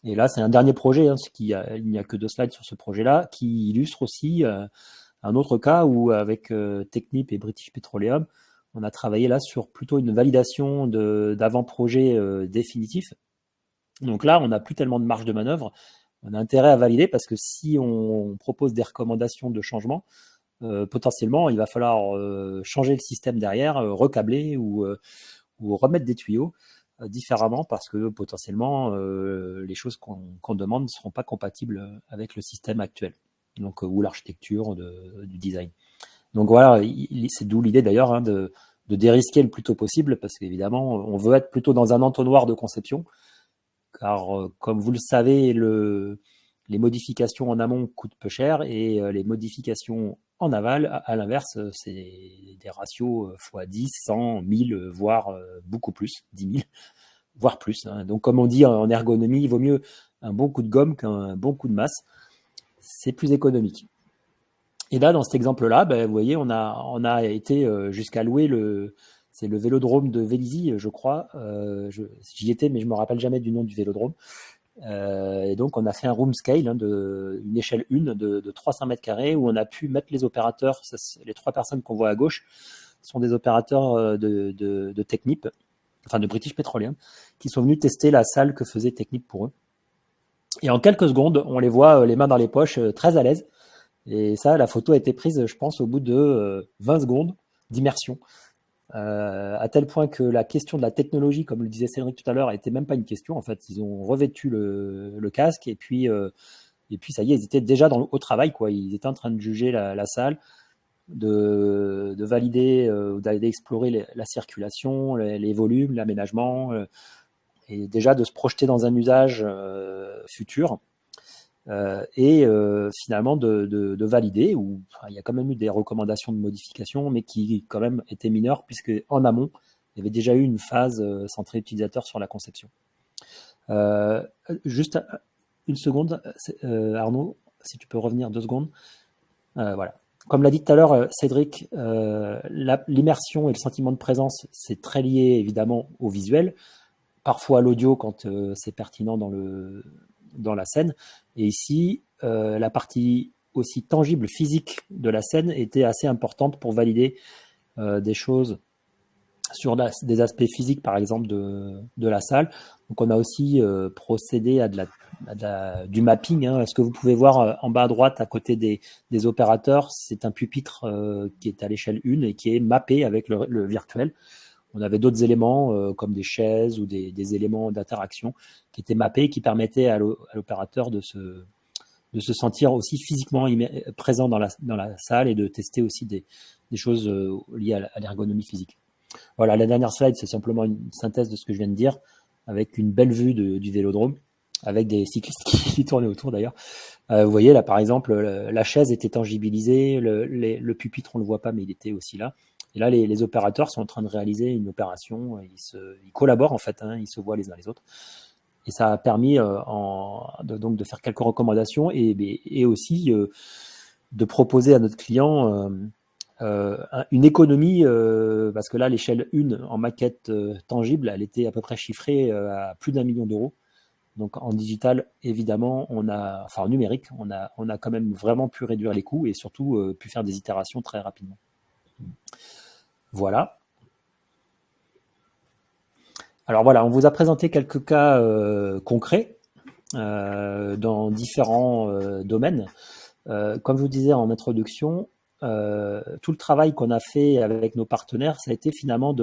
Et là, c'est un dernier projet, hein, il n'y a que 2 slides sur ce projet-là, qui illustre aussi un autre cas où, avec Technip et British Petroleum, on a travaillé là sur plutôt une validation d'avant-projet définitif. Donc là, on n'a plus tellement de marge de manœuvre. On a intérêt à valider parce que si on propose des recommandations de changement, potentiellement, il va falloir changer le système derrière, recabler ou remettre des tuyaux différemment parce que potentiellement, les choses qu'on demande ne seront pas compatibles avec le système actuel, donc ou l'architecture du design. Donc voilà, c'est d'où l'idée d'ailleurs, hein, de dérisquer le plus tôt possible parce qu'évidemment, on veut être plutôt dans un entonnoir de conception. Car, comme vous le savez, les modifications en amont coûtent peu cher et les modifications en aval, à l'inverse, c'est des ratios x 10, 100, 1000, voire beaucoup plus, 10 000, voire plus. Hein. Donc, comme on dit en ergonomie, il vaut mieux un bon coup de gomme qu'un bon coup de masse. C'est plus économique. Et là, dans cet exemple-là, vous voyez, on a été jusqu'à louer c'est le vélodrome de Vélizy, je crois. J'y étais, mais je me rappelle jamais du nom du vélodrome. Et donc, on a fait un room scale, hein, une échelle 1 de 300 mètres carrés où on a pu mettre les opérateurs. Les 3 personnes qu'on voit à gauche sont des opérateurs de Technip, enfin de British Petroleum, qui sont venus tester la salle que faisait Technip pour eux. Et en quelques secondes, on les voit les mains dans les poches, très à l'aise. Et ça, la photo a été prise, je pense, au bout de 20 secondes d'immersion. À tel point que la question de la technologie, comme le disait Cédric tout à l'heure, n'était même pas une question. En fait, ils ont revêtu le casque et puis ça y est, ils étaient déjà au travail, quoi. Ils étaient en train de juger la salle, de valider, d'aller explorer la circulation, les volumes, l'aménagement, et déjà de se projeter dans un usage futur. et finalement de valider, ou enfin, il y a quand même eu des recommandations de modification, mais qui quand même étaient mineures, puisque en amont, il y avait déjà eu une phase centrée utilisateur sur la conception. Juste une seconde, Arnaud, si tu peux revenir 2 secondes. Voilà. Comme l'a dit tout à l'heure Cédric, l'immersion et le sentiment de présence, c'est très lié évidemment au visuel, parfois à l'audio quand c'est pertinent dans la scène. Et ici, la partie aussi tangible, physique de la scène était assez importante pour valider des choses sur des aspects physiques, par exemple, de la salle. Donc, on a aussi procédé à du mapping. Hein. Ce que vous pouvez voir en bas à droite, à côté des opérateurs, c'est un pupitre qui est à l'échelle 1 et qui est mappé avec le virtuel. On avait d'autres éléments comme des chaises ou des éléments d'interaction qui étaient mappés et qui permettaient à l'opérateur de se sentir aussi physiquement présent dans la salle et de tester aussi des choses liées à l'ergonomie physique. Voilà, la dernière slide, c'est simplement une synthèse de ce que je viens de dire, avec une belle vue du vélodrome, avec des cyclistes qui tournaient autour d'ailleurs. Vous voyez là, par exemple, la chaise était tangibilisée, le pupitre, on ne le voit pas, mais il était aussi là. Et là, les opérateurs sont en train de réaliser une opération, ils collaborent en fait, hein, ils se voient les uns les autres. Et ça a permis donc de faire quelques recommandations et aussi de proposer à notre client une économie, parce que là, l'échelle 1 en maquette tangible, elle était à peu près chiffrée à plus d'1 million d'euros. Donc en digital, évidemment, en numérique, on a quand même vraiment pu réduire les coûts et surtout pu faire des itérations très rapidement. Voilà. Alors voilà, on vous a présenté quelques cas concrets dans différents domaines. Comme je vous disais en introduction, tout le travail qu'on a fait avec nos partenaires, ça a été finalement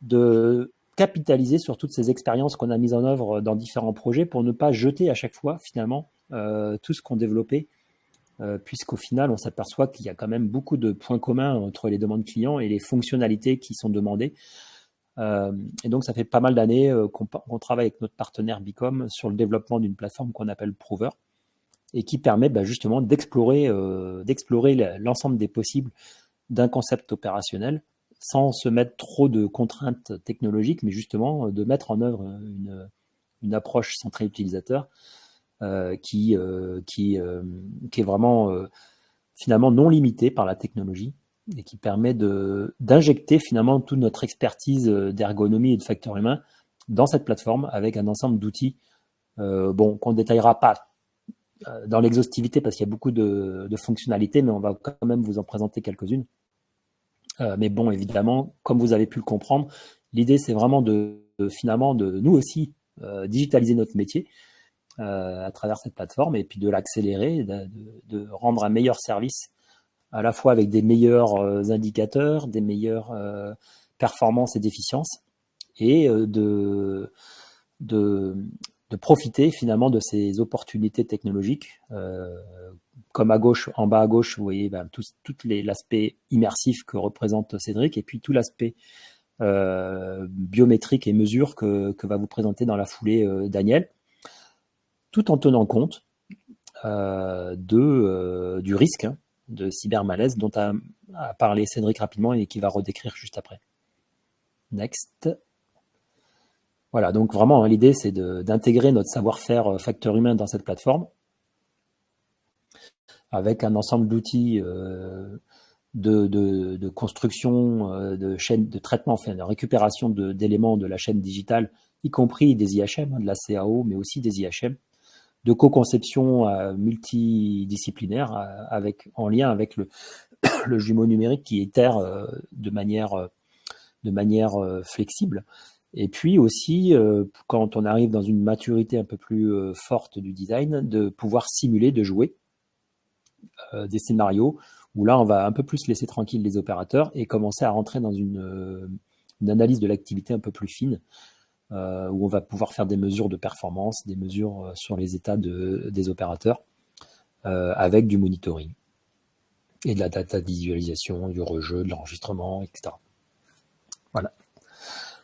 de capitaliser sur toutes ces expériences qu'on a mises en œuvre dans différents projets pour ne pas jeter à chaque fois finalement tout ce qu'on développait, puisqu'au final on s'aperçoit qu'il y a quand même beaucoup de points communs entre les demandes clients et les fonctionnalités qui sont demandées. Et donc ça fait pas mal d'années qu'on travaille avec notre partenaire Bicom sur le développement d'une plateforme qu'on appelle Prover, et qui permet justement d'explorer l'ensemble des possibles d'un concept opérationnel sans se mettre trop de contraintes technologiques, mais justement de mettre en œuvre une approche centrée utilisateur qui est vraiment finalement non limitée par la technologie et qui permet d'injecter finalement toute notre expertise d'ergonomie et de facteur humain dans cette plateforme avec un ensemble d'outils qu'on ne détaillera pas dans l'exhaustivité parce qu'il y a beaucoup de fonctionnalités, mais on va quand même vous en présenter quelques-unes. Mais bon, évidemment, comme vous avez pu le comprendre, l'idée c'est vraiment finalement de nous aussi digitaliser notre métier à travers cette plateforme et puis de l'accélérer, de rendre un meilleur service à la fois avec des meilleurs indicateurs, des meilleures performances et d'efficience, et de profiter finalement de ces opportunités technologiques. Comme en bas à gauche, vous voyez tout l'aspect immersif que représente Cédric, et puis tout l'aspect biométrique et mesure que va vous présenter dans la foulée Daniel, tout en tenant compte du risque de cybermalaise dont a parlé Cédric rapidement et qui va redécrire juste après. Next. Voilà, donc vraiment l'idée c'est d'intégrer notre savoir-faire facteur humain dans cette plateforme avec un ensemble d'outils de construction, de chaîne de traitement, enfin de récupération d'éléments de la chaîne digitale, y compris des IHM, de la CAO, mais aussi des IHM, de co-conception multidisciplinaire en lien avec le jumeau numérique qui itère de manière flexible. Et puis aussi, quand on arrive dans une maturité un peu plus forte du design, de pouvoir simuler, de jouer des scénarios où là, on va un peu plus laisser tranquille les opérateurs et commencer à rentrer dans une analyse de l'activité un peu plus fine, où on va pouvoir faire des mesures de performance, des mesures sur les états des opérateurs, avec du monitoring et de la data visualisation, du rejeu, de l'enregistrement, etc. Voilà.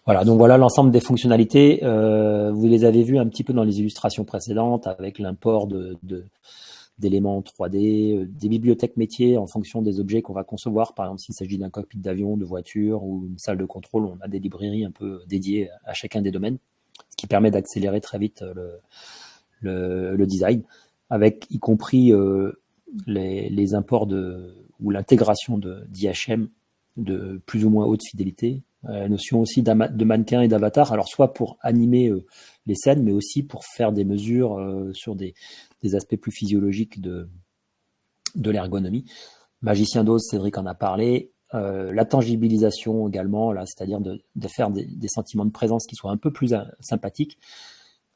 Voilà, donc voilà l'ensemble des fonctionnalités. Vous les avez vues un petit peu dans les illustrations précédentes avec l'import d'éléments 3D, des bibliothèques métiers en fonction des objets qu'on va concevoir. Par exemple, s'il s'agit d'un cockpit d'avion, de voiture ou une salle de contrôle, on a des librairies un peu dédiées à chacun des domaines, ce qui permet d'accélérer très vite le design, avec y compris les imports ou l'intégration d'IHM de plus ou moins haute fidélité. La notion aussi de mannequin et d'avatar, alors soit pour animer les scènes, mais aussi pour faire des mesures sur des aspects plus physiologiques de l'ergonomie. Magicien d'Oz, Cédric en a parlé. La tangibilisation également, là, c'est-à-dire de faire des sentiments de présence qui soient un peu plus sympathiques.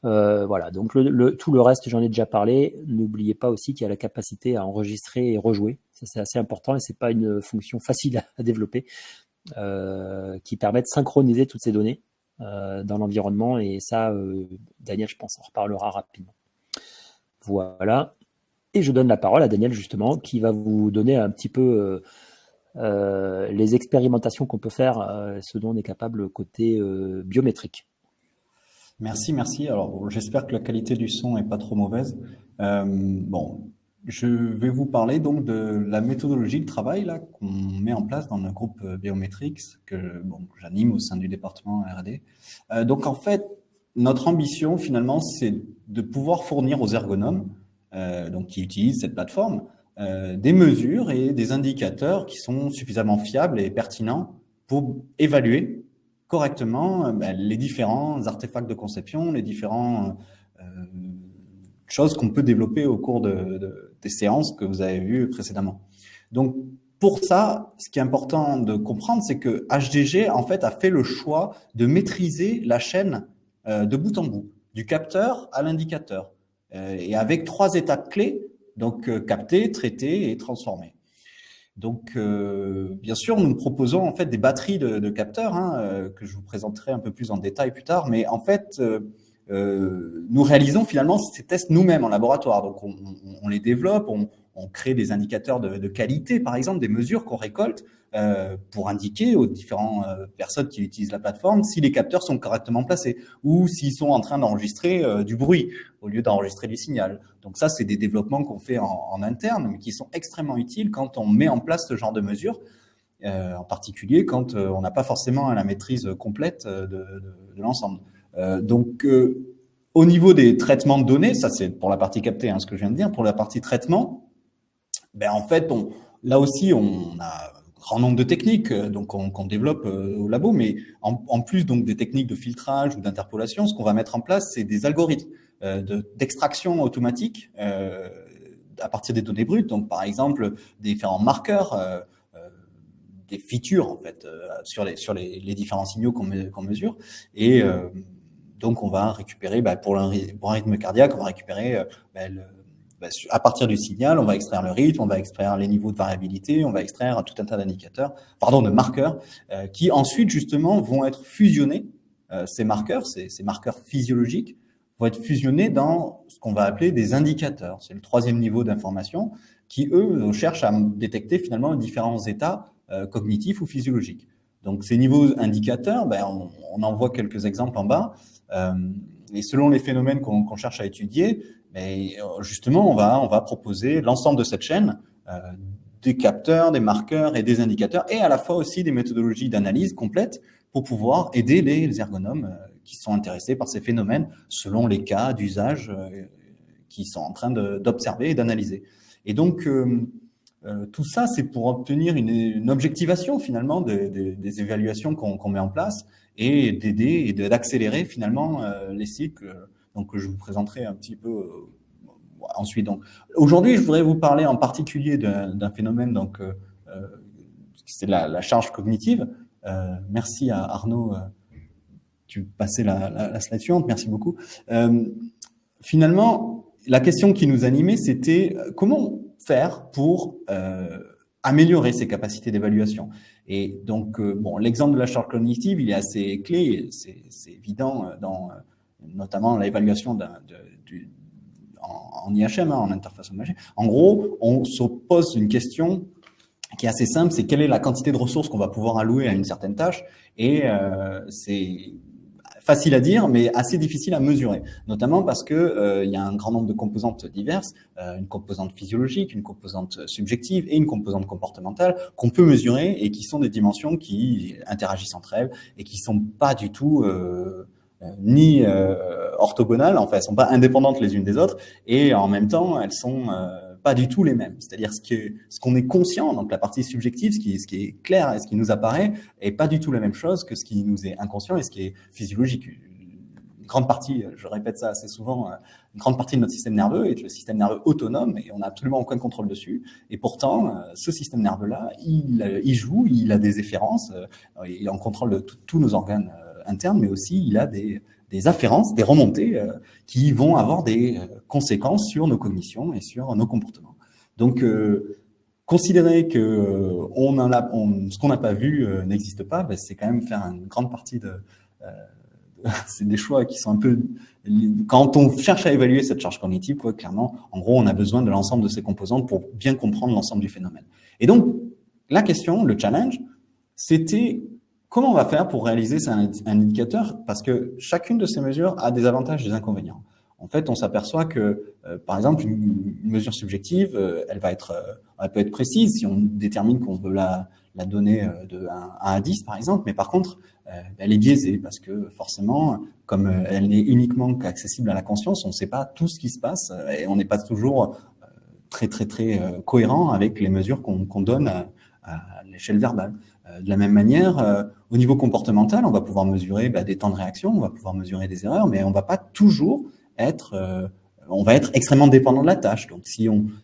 Voilà, donc tout le reste, j'en ai déjà parlé. N'oubliez pas aussi qu'il y a la capacité à enregistrer et rejouer. Ça, c'est assez important et c'est pas une fonction facile à développer. Qui permet de synchroniser toutes ces données dans l'environnement, et ça, Daniel, je pense, en reparlera rapidement. Voilà, et je donne la parole à Daniel justement, qui va vous donner un petit peu les expérimentations qu'on peut faire, ce dont on est capable côté biométrique. Merci. Alors, j'espère que la qualité du son est pas trop mauvaise. Bon, je vais vous parler donc de la méthodologie de travail là qu'on met en place dans le groupe Biometrix que j'anime au sein du département R&D. Donc en fait, notre ambition finalement, c'est de pouvoir fournir aux ergonomes donc qui utilisent cette plateforme des mesures et des indicateurs qui sont suffisamment fiables et pertinents pour évaluer correctement les différents artefacts de conception, les différents choses qu'on peut développer au cours des séances que vous avez vues précédemment. Donc, pour ça, ce qui est important de comprendre, c'est que HDG, en fait, a fait le choix de maîtriser la chaîne de bout en bout, du capteur à l'indicateur, et avec 3 étapes clés, donc capter, traiter et transformer. Donc, bien sûr, nous proposons en fait des batteries de capteurs que je vous présenterai un peu plus en détail plus tard, mais en fait, nous réalisons finalement ces tests nous-mêmes en laboratoire. Donc, on les développe, on crée des indicateurs de qualité, par exemple, des mesures qu'on récolte pour indiquer aux différentes personnes qui utilisent la plateforme si les capteurs sont correctement placés ou s'ils sont en train d'enregistrer du bruit au lieu d'enregistrer du signal. Donc ça, c'est des développements qu'on fait en interne, mais qui sont extrêmement utiles quand on met en place ce genre de mesures, en particulier quand on n'a pas forcément la maîtrise complète de l'ensemble. Donc, au niveau des traitements de données, ça c'est pour la partie captée, ce que je viens de dire. Pour la partie traitement, en fait, là aussi, on a un grand nombre de techniques qu'on développe au labo, mais en plus donc des techniques de filtrage ou d'interpolation, ce qu'on va mettre en place, c'est des algorithmes d'extraction automatique à partir des données brutes. Donc, par exemple, différents marqueurs, des features en fait sur les différents signaux qu'on mesure, et donc on va récupérer pour un rythme cardiaque, on va récupérer à partir du signal, on va extraire le rythme, on va extraire les niveaux de variabilité, on va extraire tout un tas de marqueurs qui ensuite justement vont être fusionnés. Ces marqueurs physiologiques vont être fusionnés dans ce qu'on va appeler des indicateurs. C'est le 3e niveau d'information qui, eux, cherchent à détecter finalement différents états cognitifs ou physiologiques. Donc, ces niveaux indicateurs, on en voit quelques exemples en bas. Et selon les phénomènes qu'on cherche à étudier, justement, on va proposer l'ensemble de cette chaîne, des capteurs, des marqueurs et des indicateurs, et à la fois aussi des méthodologies d'analyse complètes pour pouvoir aider les ergonomes qui sont intéressés par ces phénomènes selon les cas d'usage qu'ils sont en train d'observer et d'analyser. Et donc, tout ça, c'est pour obtenir une objectivation finalement des évaluations qu'on met en place et d'aider et d'accélérer finalement les cycles que je vous présenterai un petit peu ensuite. Donc, aujourd'hui, je voudrais vous parler en particulier d'un phénomène c'est la charge cognitive. Merci à Arnaud. Tu passais la slide suivante. Merci beaucoup. Finalement, la question qui nous animait, c'était comment faire pour améliorer ses capacités d'évaluation. Et donc, l'exemple de la charge cognitive, il est assez clé, c'est évident dans notamment l'évaluation en IHM, en interface imagée. En gros, on se pose une question qui est assez simple, c'est quelle est la quantité de ressources qu'on va pouvoir allouer à une certaine tâche, et c'est facile à dire, mais assez difficile à mesurer, notamment parce que il y a un grand nombre de composantes diverses, une composante physiologique, une composante subjective et une composante comportementale qu'on peut mesurer et qui sont des dimensions qui interagissent entre elles et qui sont pas du tout ni orthogonales, enfin elles sont pas indépendantes les unes des autres, et en même temps elles sont pas du tout les mêmes. C'est-à-dire ce qu'on est conscient, donc la partie subjective, ce qui est clair et ce qui nous apparaît, est pas du tout la même chose que ce qui nous est inconscient et ce qui est physiologique. Une grande partie, je répète ça assez souvent, une grande partie de notre système nerveux est le système nerveux autonome et on n'a absolument aucun contrôle dessus. Et pourtant, ce système nerveux-là, il joue, il a des efférences, il est en contrôle de tous nos organes internes, mais aussi il a des afférences, des remontées qui vont avoir des conséquences sur nos cognitions et sur nos comportements. Donc, considérer que ce qu'on n'a pas vu n'existe pas, ben, c'est quand même faire une grande partie c'est des choix qui sont un peu... Quand on cherche à évaluer cette charge cognitive, quoi, clairement, en gros, on a besoin de l'ensemble de ces composantes pour bien comprendre l'ensemble du phénomène. Et donc, la question, le challenge, c'était comment on va faire pour réaliser un indicateur, parce que chacune de ces mesures a des avantages et des inconvénients. En fait, on s'aperçoit que, par exemple, une mesure subjective, elle peut être précise si on détermine qu'on veut la donner de 1 à 10, par exemple, mais par contre, elle est biaisée parce que forcément, comme elle n'est uniquement accessible à la conscience, on ne sait pas tout ce qui se passe et on n'est pas toujours très cohérent avec les mesures qu'on donne à l'échelle verbale. De la même manière, au niveau comportemental, on va pouvoir mesurer des temps de réaction, on va pouvoir mesurer des erreurs, mais on va pas toujours on va être extrêmement dépendant de la tâche. Donc, si on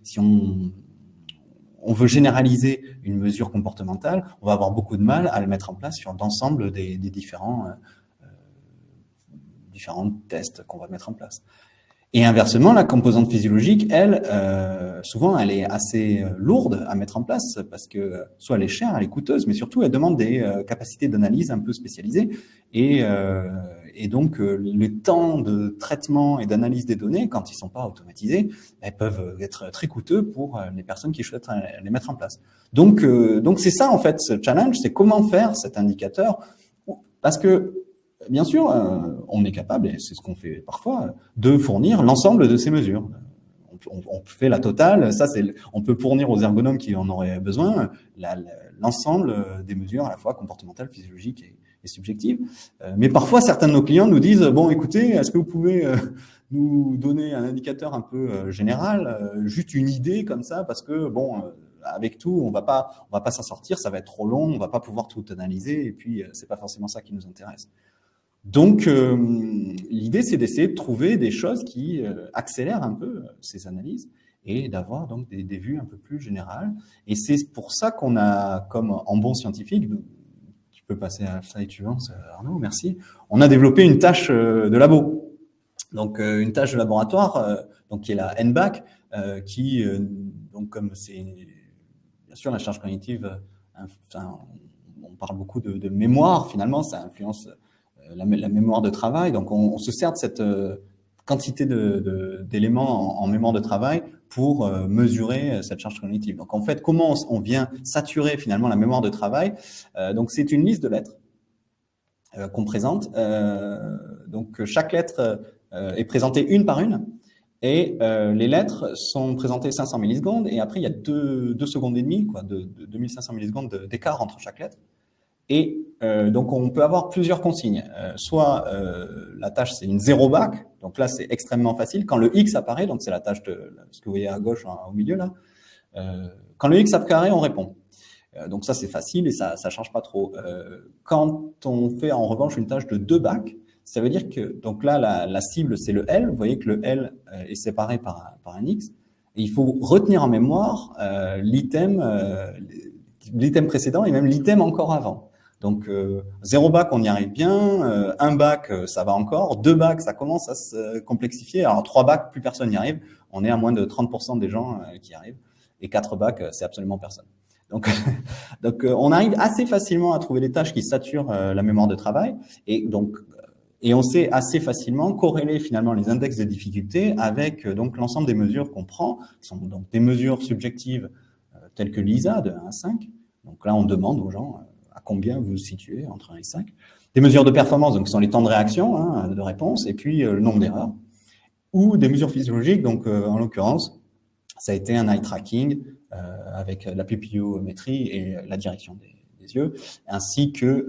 veut généraliser une mesure comportementale, on va avoir beaucoup de mal à le mettre en place sur l'ensemble des différents tests qu'on va mettre en place. Et inversement, la composante physiologique, elle, souvent, elle est assez lourde à mettre en place parce que soit elle est chère, elle est coûteuse, mais surtout, elle demande des capacités d'analyse un peu spécialisées. Et donc, le temps de traitement et d'analyse des données, quand ils sont pas automatisés, elles peuvent être très coûteux pour les personnes qui souhaitent les mettre en place. Donc c'est ça, en fait, ce challenge, c'est comment faire cet indicateur. Parce que, bien sûr, on est capable, et c'est ce qu'on fait parfois, de fournir l'ensemble de ces mesures. On fait la totale, on peut fournir aux ergonomes qui en auraient besoin l'ensemble des mesures à la fois comportementales, physiologiques et subjectives. Mais parfois, certains de nos clients nous disent, bon, écoutez, est-ce que vous pouvez nous donner un indicateur un peu général, juste une idée comme ça, parce que, bon, avec tout, on va pas s'en sortir, ça va être trop long, on va pas pouvoir tout analyser, et puis c'est pas forcément ça qui nous intéresse. Donc, l'idée, c'est d'essayer de trouver des choses qui accélèrent un peu ces analyses et d'avoir donc des vues un peu plus générales. Et c'est pour ça qu'on a, comme en bon scientifique, tu peux passer à la slide suivante, Arnaud, merci. On a développé une tâche de labo. Donc, une tâche de laboratoire, donc qui est la NBAC, qui, donc comme c'est bien sûr la charge cognitive, on parle beaucoup de mémoire, finalement, ça influence la mémoire de travail. Donc, on se sert de cette quantité d'éléments en mémoire de travail pour mesurer cette charge cognitive. Donc, en fait, comment on vient saturer finalement la mémoire de travail? Donc, c'est une liste de lettres qu'on présente. Donc, chaque lettre est présentée une par une. Et les lettres sont présentées 500 millisecondes. Et après, il y a 2 secondes et demie, de 2500 millisecondes d'écart entre chaque lettre. Et donc, on peut avoir plusieurs consignes. Soit la tâche, c'est une 0 bac. Donc là, c'est extrêmement facile. Quand le X apparaît, donc c'est la tâche de ce que vous voyez à gauche au milieu là. Quand le X apparaît, on répond. Donc ça, c'est facile et ça change pas trop. Quand on fait en revanche une tâche de 2 bacs, ça veut dire que donc là, la cible, c'est le L. Vous voyez que le L est séparé par un X. Et il faut retenir en mémoire l'item précédent et même l'item encore avant. Donc, 0 bac, on y arrive bien. 1 bac, ça va encore. 2 bacs, ça commence à se complexifier. Alors, 3 bacs, plus personne n'y arrive. On est à moins de 30% des gens qui y arrivent. Et 4 bacs, c'est absolument personne. Donc, on arrive assez facilement à trouver des tâches qui saturent la mémoire de travail. Et on sait assez facilement corréler finalement les index de difficulté avec donc l'ensemble des mesures qu'on prend, qui sont donc des mesures subjectives tels que l'ISA de 1 à 5. Donc là, on demande aux gens à combien vous vous situez entre 1 et 5. Des mesures de performance, donc ce sont les temps de réaction, hein, de réponse, et puis le nombre d'erreurs. Ou des mesures physiologiques, donc en l'occurrence, ça a été un eye tracking avec la pupillométrie et la direction des yeux, ainsi que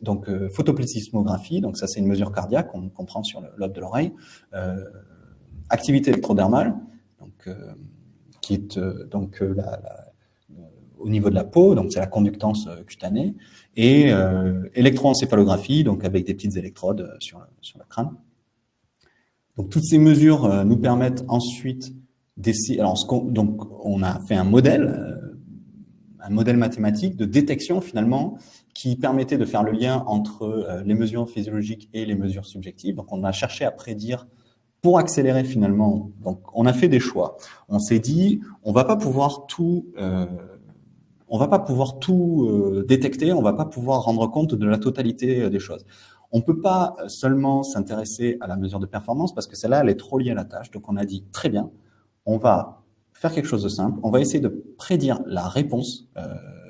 donc photoplethysmographie, donc ça c'est une mesure cardiaque qu'on prend sur le lobe de l'oreille, activité électrodermale, donc qui est au niveau de la peau, donc c'est la conductance cutanée, et électroencéphalographie, donc avec des petites électrodes sur le crâne. Donc toutes ces mesures nous permettent ensuite d'essayer. Alors donc on a fait un modèle mathématique de détection finalement qui permettait de faire le lien entre les mesures physiologiques et les mesures subjectives. Donc on a cherché à prédire pour accélérer finalement. Donc on a fait des choix. On s'est dit on va pas pouvoir tout détecter, on va pas pouvoir rendre compte de la totalité des choses. On peut pas seulement s'intéresser à la mesure de performance parce que celle-là, elle est trop liée à la tâche. Donc, on a dit, très bien, on va faire quelque chose de simple. On va essayer de prédire la réponse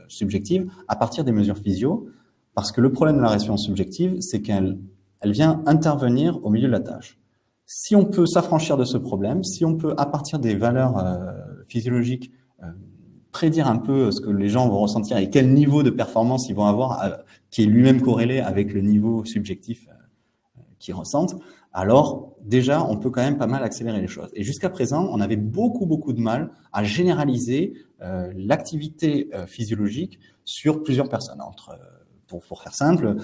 subjective à partir des mesures physio parce que le problème de la réponse subjective, c'est qu'elle vient intervenir au milieu de la tâche. Si on peut s'affranchir de ce problème, si on peut, à partir des valeurs physiologiques, prédire un peu ce que les gens vont ressentir et quel niveau de performance ils vont avoir, qui est lui-même corrélé avec le niveau subjectif qu'ils ressentent, alors déjà, on peut quand même pas mal accélérer les choses. Et jusqu'à présent, on avait beaucoup de mal à généraliser l'activité physiologique sur plusieurs personnes. Pour faire simple,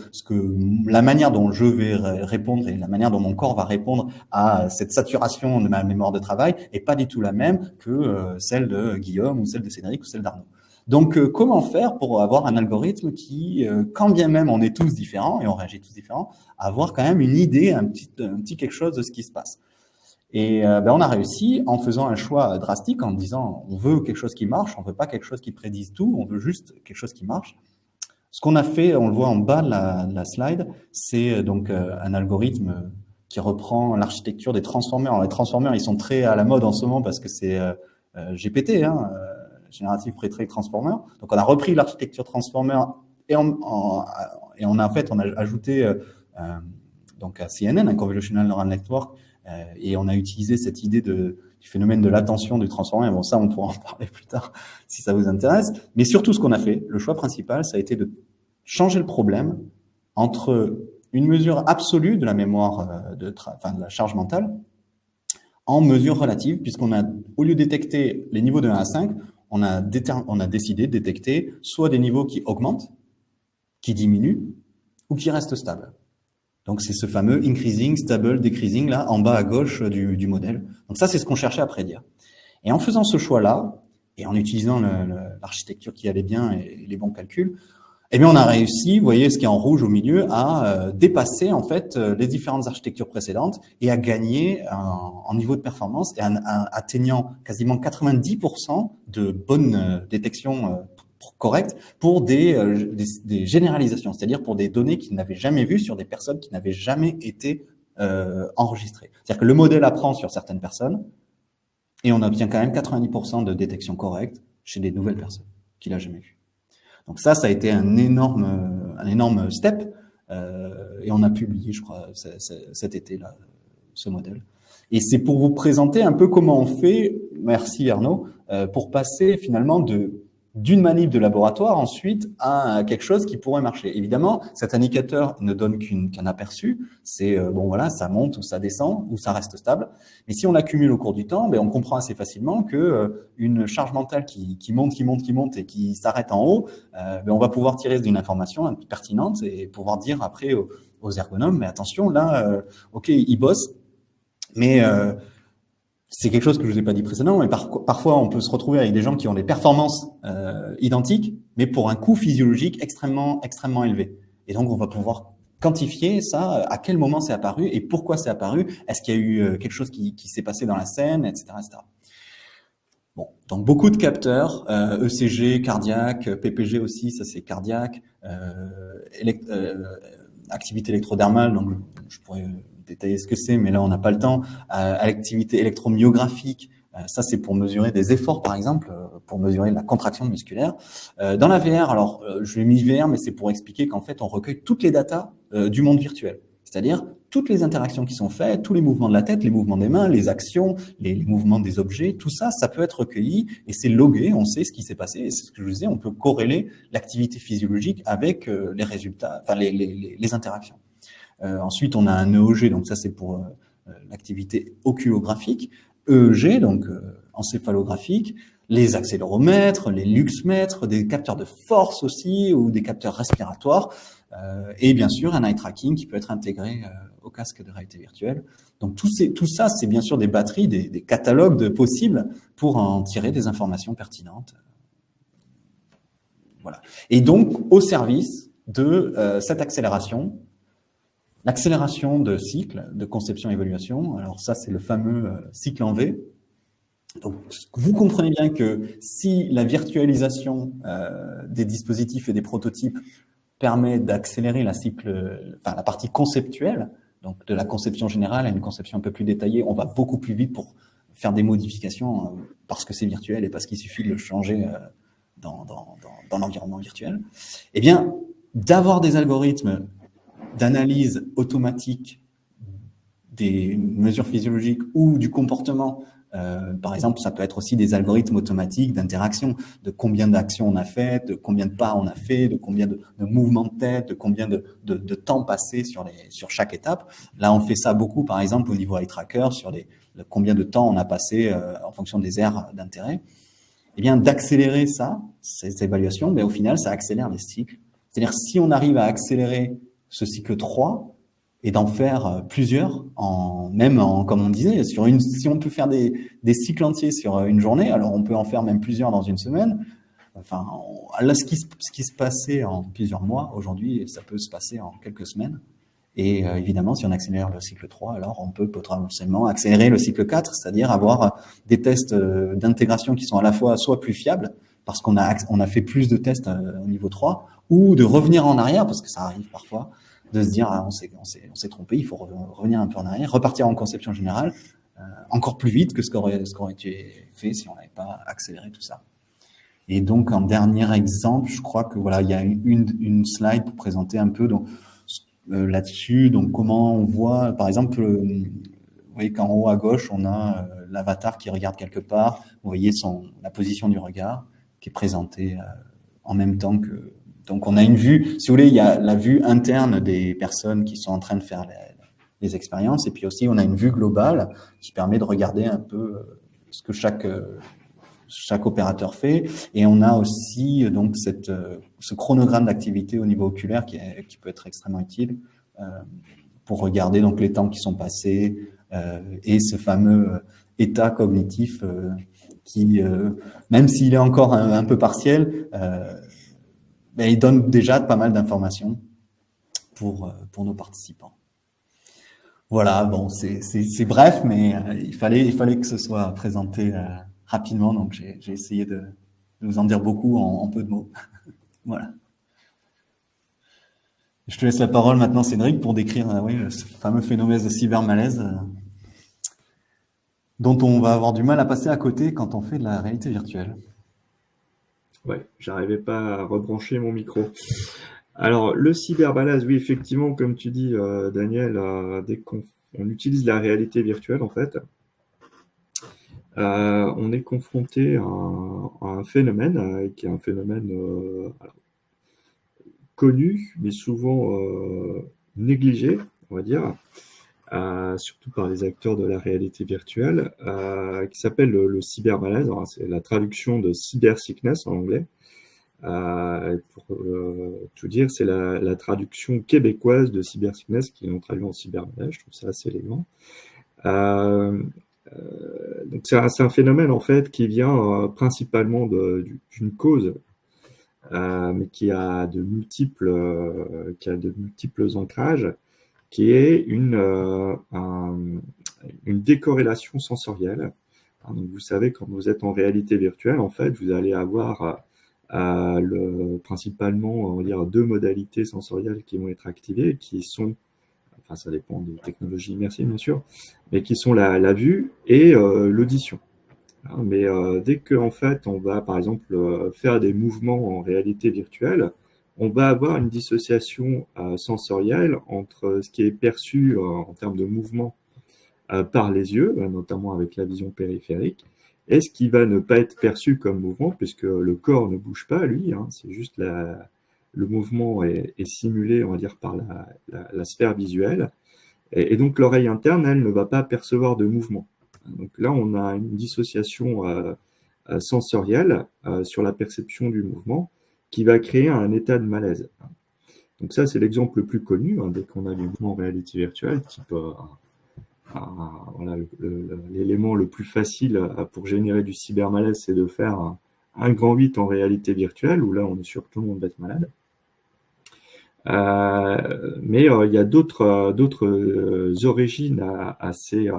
la manière dont je vais répondre et la manière dont mon corps va répondre à cette saturation de ma mémoire de travail est pas du tout la même que celle de Guillaume ou celle de Cédric ou celle d'Arnaud. Donc, comment faire pour avoir un algorithme qui, quand bien même on est tous différents et on réagit tous différents, avoir quand même une idée, un petit quelque chose de ce qui se passe. Et on a réussi en faisant un choix drastique, en disant on veut quelque chose qui marche, on veut pas quelque chose qui prédise tout, on veut juste quelque chose qui marche. Ce qu'on a fait, on le voit en bas de la slide, c'est donc un algorithme qui reprend l'architecture des transformers. Alors, les transformers, ils sont très à la mode en ce moment parce que c'est GPT, Generative Pre-trained Transformer. Donc, on a repris l'architecture transformer et on a ajouté donc à CNN, un Convolutional Neural Network, et on a utilisé cette idée du phénomène de l'attention du transformer. Bon, ça, on pourra en parler plus tard si ça vous intéresse. Mais surtout, ce qu'on a fait, le choix principal, ça a été de changer le problème entre une mesure absolue de la mémoire, de la charge mentale, en mesure relative, puisqu'on a, au lieu de détecter les niveaux de 1 à 5, on a décidé de détecter soit des niveaux qui augmentent, qui diminuent, ou qui restent stables. Donc, c'est ce fameux increasing, stable, decreasing, là, en bas à gauche du modèle. Donc, ça, c'est ce qu'on cherchait à prédire. Et en faisant ce choix-là, et en utilisant l'architecture qui allait bien et les bons calculs, eh bien, on a réussi, vous voyez ce qui est en rouge au milieu, à dépasser, en fait, les différentes architectures précédentes et à gagner en niveau de performance et atteignant quasiment 90% de bonnes détections correctes pour des généralisations, c'est-à-dire pour des données qu'ils n'avaient jamais vues sur des personnes qui n'avaient jamais été enregistrées. C'est-à-dire que le modèle apprend sur certaines personnes et on obtient quand même 90% de détection correcte chez des nouvelles personnes qu'il n'a jamais vues. Donc ça a été un énorme step et on a publié, je crois, cet été là, ce modèle. Et c'est pour vous présenter un peu comment on fait, merci Arnaud, pour passer finalement d'une manip de laboratoire ensuite à quelque chose qui pourrait marcher. Évidemment, cet indicateur ne donne qu'un aperçu. C'est bon voilà, ça monte ou ça descend ou ça reste stable. Mais si on l'accumule au cours du temps, on comprend assez facilement que une charge mentale qui monte et qui s'arrête en haut, on va pouvoir tirer d'une information pertinente et pouvoir dire après aux ergonomes, mais attention là, ok, ils bossent, mais c'est quelque chose que je vous ai pas dit précédemment, mais parfois on peut se retrouver avec des gens qui ont des performances identiques, mais pour un coût physiologique extrêmement élevé. Et donc on va pouvoir quantifier ça, à quel moment c'est apparu et pourquoi c'est apparu. Est-ce qu'il y a eu quelque chose qui s'est passé dans la scène, etc., etc. Bon, donc beaucoup de capteurs, ECG, cardiaque, PPG aussi, ça c'est cardiaque, activité électrodermale, donc je pourrais détailler ce que c'est, mais là on n'a pas le temps, activité électromyographique, Ça, c'est pour mesurer des efforts, par exemple, pour mesurer la contraction musculaire. Dans la VR, alors, je l'ai mis VR, mais c'est pour expliquer qu'en fait, on recueille toutes les datas du monde virtuel. C'est-à-dire toutes les interactions qui sont faites, tous les mouvements de la tête, les mouvements des mains, les actions, les mouvements des objets, tout ça, ça peut être recueilli et c'est logué, on sait ce qui s'est passé. Et c'est ce que je vous disais, on peut corréler l'activité physiologique avec les résultats, enfin les interactions. Ensuite, on a un EEG, donc ça c'est pour l'activité oculographique. EEG, donc encéphalographique, les accéléromètres, les luxmètres, des capteurs de force aussi, ou des capteurs respiratoires, et bien sûr un eye tracking qui peut être intégré au casque de réalité virtuelle. Donc tout ça, c'est bien sûr des batteries, des catalogues de possibles pour en tirer des informations pertinentes. Voilà. Et donc au service de cette accélération, l'accélération de cycle de conception-évaluation. Alors ça, c'est le fameux cycle en V. Donc, vous comprenez bien que si la virtualisation des dispositifs et des prototypes permet d'accélérer la partie conceptuelle, donc de la conception générale à une conception un peu plus détaillée, on va beaucoup plus vite pour faire des modifications parce que c'est virtuel et parce qu'il suffit de le changer dans l'environnement virtuel. Eh bien, d'avoir des algorithmes d'analyse automatique des mesures physiologiques ou du comportement. Par exemple, ça peut être aussi des algorithmes automatiques d'interaction, de combien d'actions on a fait, de combien de pas on a fait, de combien de mouvements de tête, de combien de temps passé sur chaque étape. Là, on fait ça beaucoup, par exemple, au niveau eye tracker, sur combien de temps on a passé en fonction des aires d'intérêt. Eh bien, d'accélérer ces évaluations, mais au final, ça accélère les cycles. C'est-à-dire, si on arrive à accélérer ce cycle 3 et d'en faire plusieurs, comme on disait, si on peut faire des cycles entiers sur une journée, alors on peut en faire même plusieurs dans une semaine. Enfin, là, ce qui se passait en plusieurs mois, aujourd'hui, ça peut se passer en quelques semaines. Et évidemment, si on accélère le cycle 3, alors on peut potentiellement accélérer le cycle 4, c'est-à-dire avoir des tests d'intégration qui sont à la fois soit plus fiables, parce qu'on a fait plus de tests au niveau 3, ou de revenir en arrière, parce que ça arrive parfois, de se dire on s'est trompé, il faut revenir un peu en arrière, repartir en conception générale, encore plus vite que ce qu'aurait été fait si on n'avait pas accéléré tout ça. Et donc, en dernier exemple, je crois que voilà, il y a une slide pour présenter un peu là-dessus, donc comment on voit, par exemple, vous voyez qu'en haut à gauche, on a l'avatar qui regarde quelque part, vous voyez la position du regard qui est présentée en même temps que... Donc, on a une vue, si vous voulez, il y a la vue interne des personnes qui sont en train de faire les expériences, et puis aussi, on a une vue globale qui permet de regarder un peu ce que chaque opérateur fait, et on a aussi donc ce chronogramme d'activité au niveau oculaire qui peut être extrêmement utile pour regarder donc les temps qui sont passés et ce fameux état cognitif qui, même s'il est encore un peu partiel, il donne déjà pas mal d'informations pour nos participants. Voilà, bon, c'est bref, mais il fallait que ce soit présenté rapidement, donc j'ai essayé de vous en dire beaucoup en peu de mots. Voilà. Je te laisse la parole maintenant, Cédric, pour décrire ce fameux phénomène de cybermalaise dont on va avoir du mal à passer à côté quand on fait de la réalité virtuelle. Ouais, j'arrivais pas à rebrancher mon micro. Alors, le cybermalaise, oui, effectivement, comme tu dis, Daniel, dès qu'on utilise la réalité virtuelle, en fait, on est confronté à un phénomène qui est un phénomène connu, mais souvent négligé, on va dire, surtout par les acteurs de la réalité virtuelle, qui s'appelle le cybermalaise. C'est la traduction de cybersickness en anglais. Pour tout dire, c'est la traduction québécoise de cybersickness qui est traduite en cybermalaise. Je trouve ça assez élégant. Donc c'est un phénomène en fait qui vient principalement d'une cause, mais qui a de multiples ancrages, qui est une décorrélation sensorielle. Donc vous savez, quand vous êtes en réalité virtuelle, en fait, vous allez avoir principalement, on va dire, deux modalités sensorielles qui vont être activées, qui sont, enfin ça dépend des technologies immersives bien sûr, mais qui sont la vue et l'audition. hein. Mais dès qu'en fait, on va, par exemple, faire des mouvements en réalité virtuelle, on va avoir une dissociation sensorielle entre ce qui est perçu en termes de mouvement par les yeux, notamment avec la vision périphérique, et ce qui va ne pas être perçu comme mouvement, puisque le corps ne bouge pas, lui, hein, c'est juste le mouvement est simulé, on va dire, par la sphère visuelle, et donc l'oreille interne, elle, ne va pas percevoir de mouvement. Donc là, on a une dissociation sensorielle sur la perception du mouvement qui va créer un état de malaise. Donc ça, c'est l'exemple le plus connu, hein, dès qu'on a du mouvement en réalité virtuelle, type voilà, l'élément le plus facile pour générer du cybermalaise, c'est de faire un grand 8 en réalité virtuelle, où là, on est sûr que tout le monde va être malade. Mais il y a d'autres origines à ces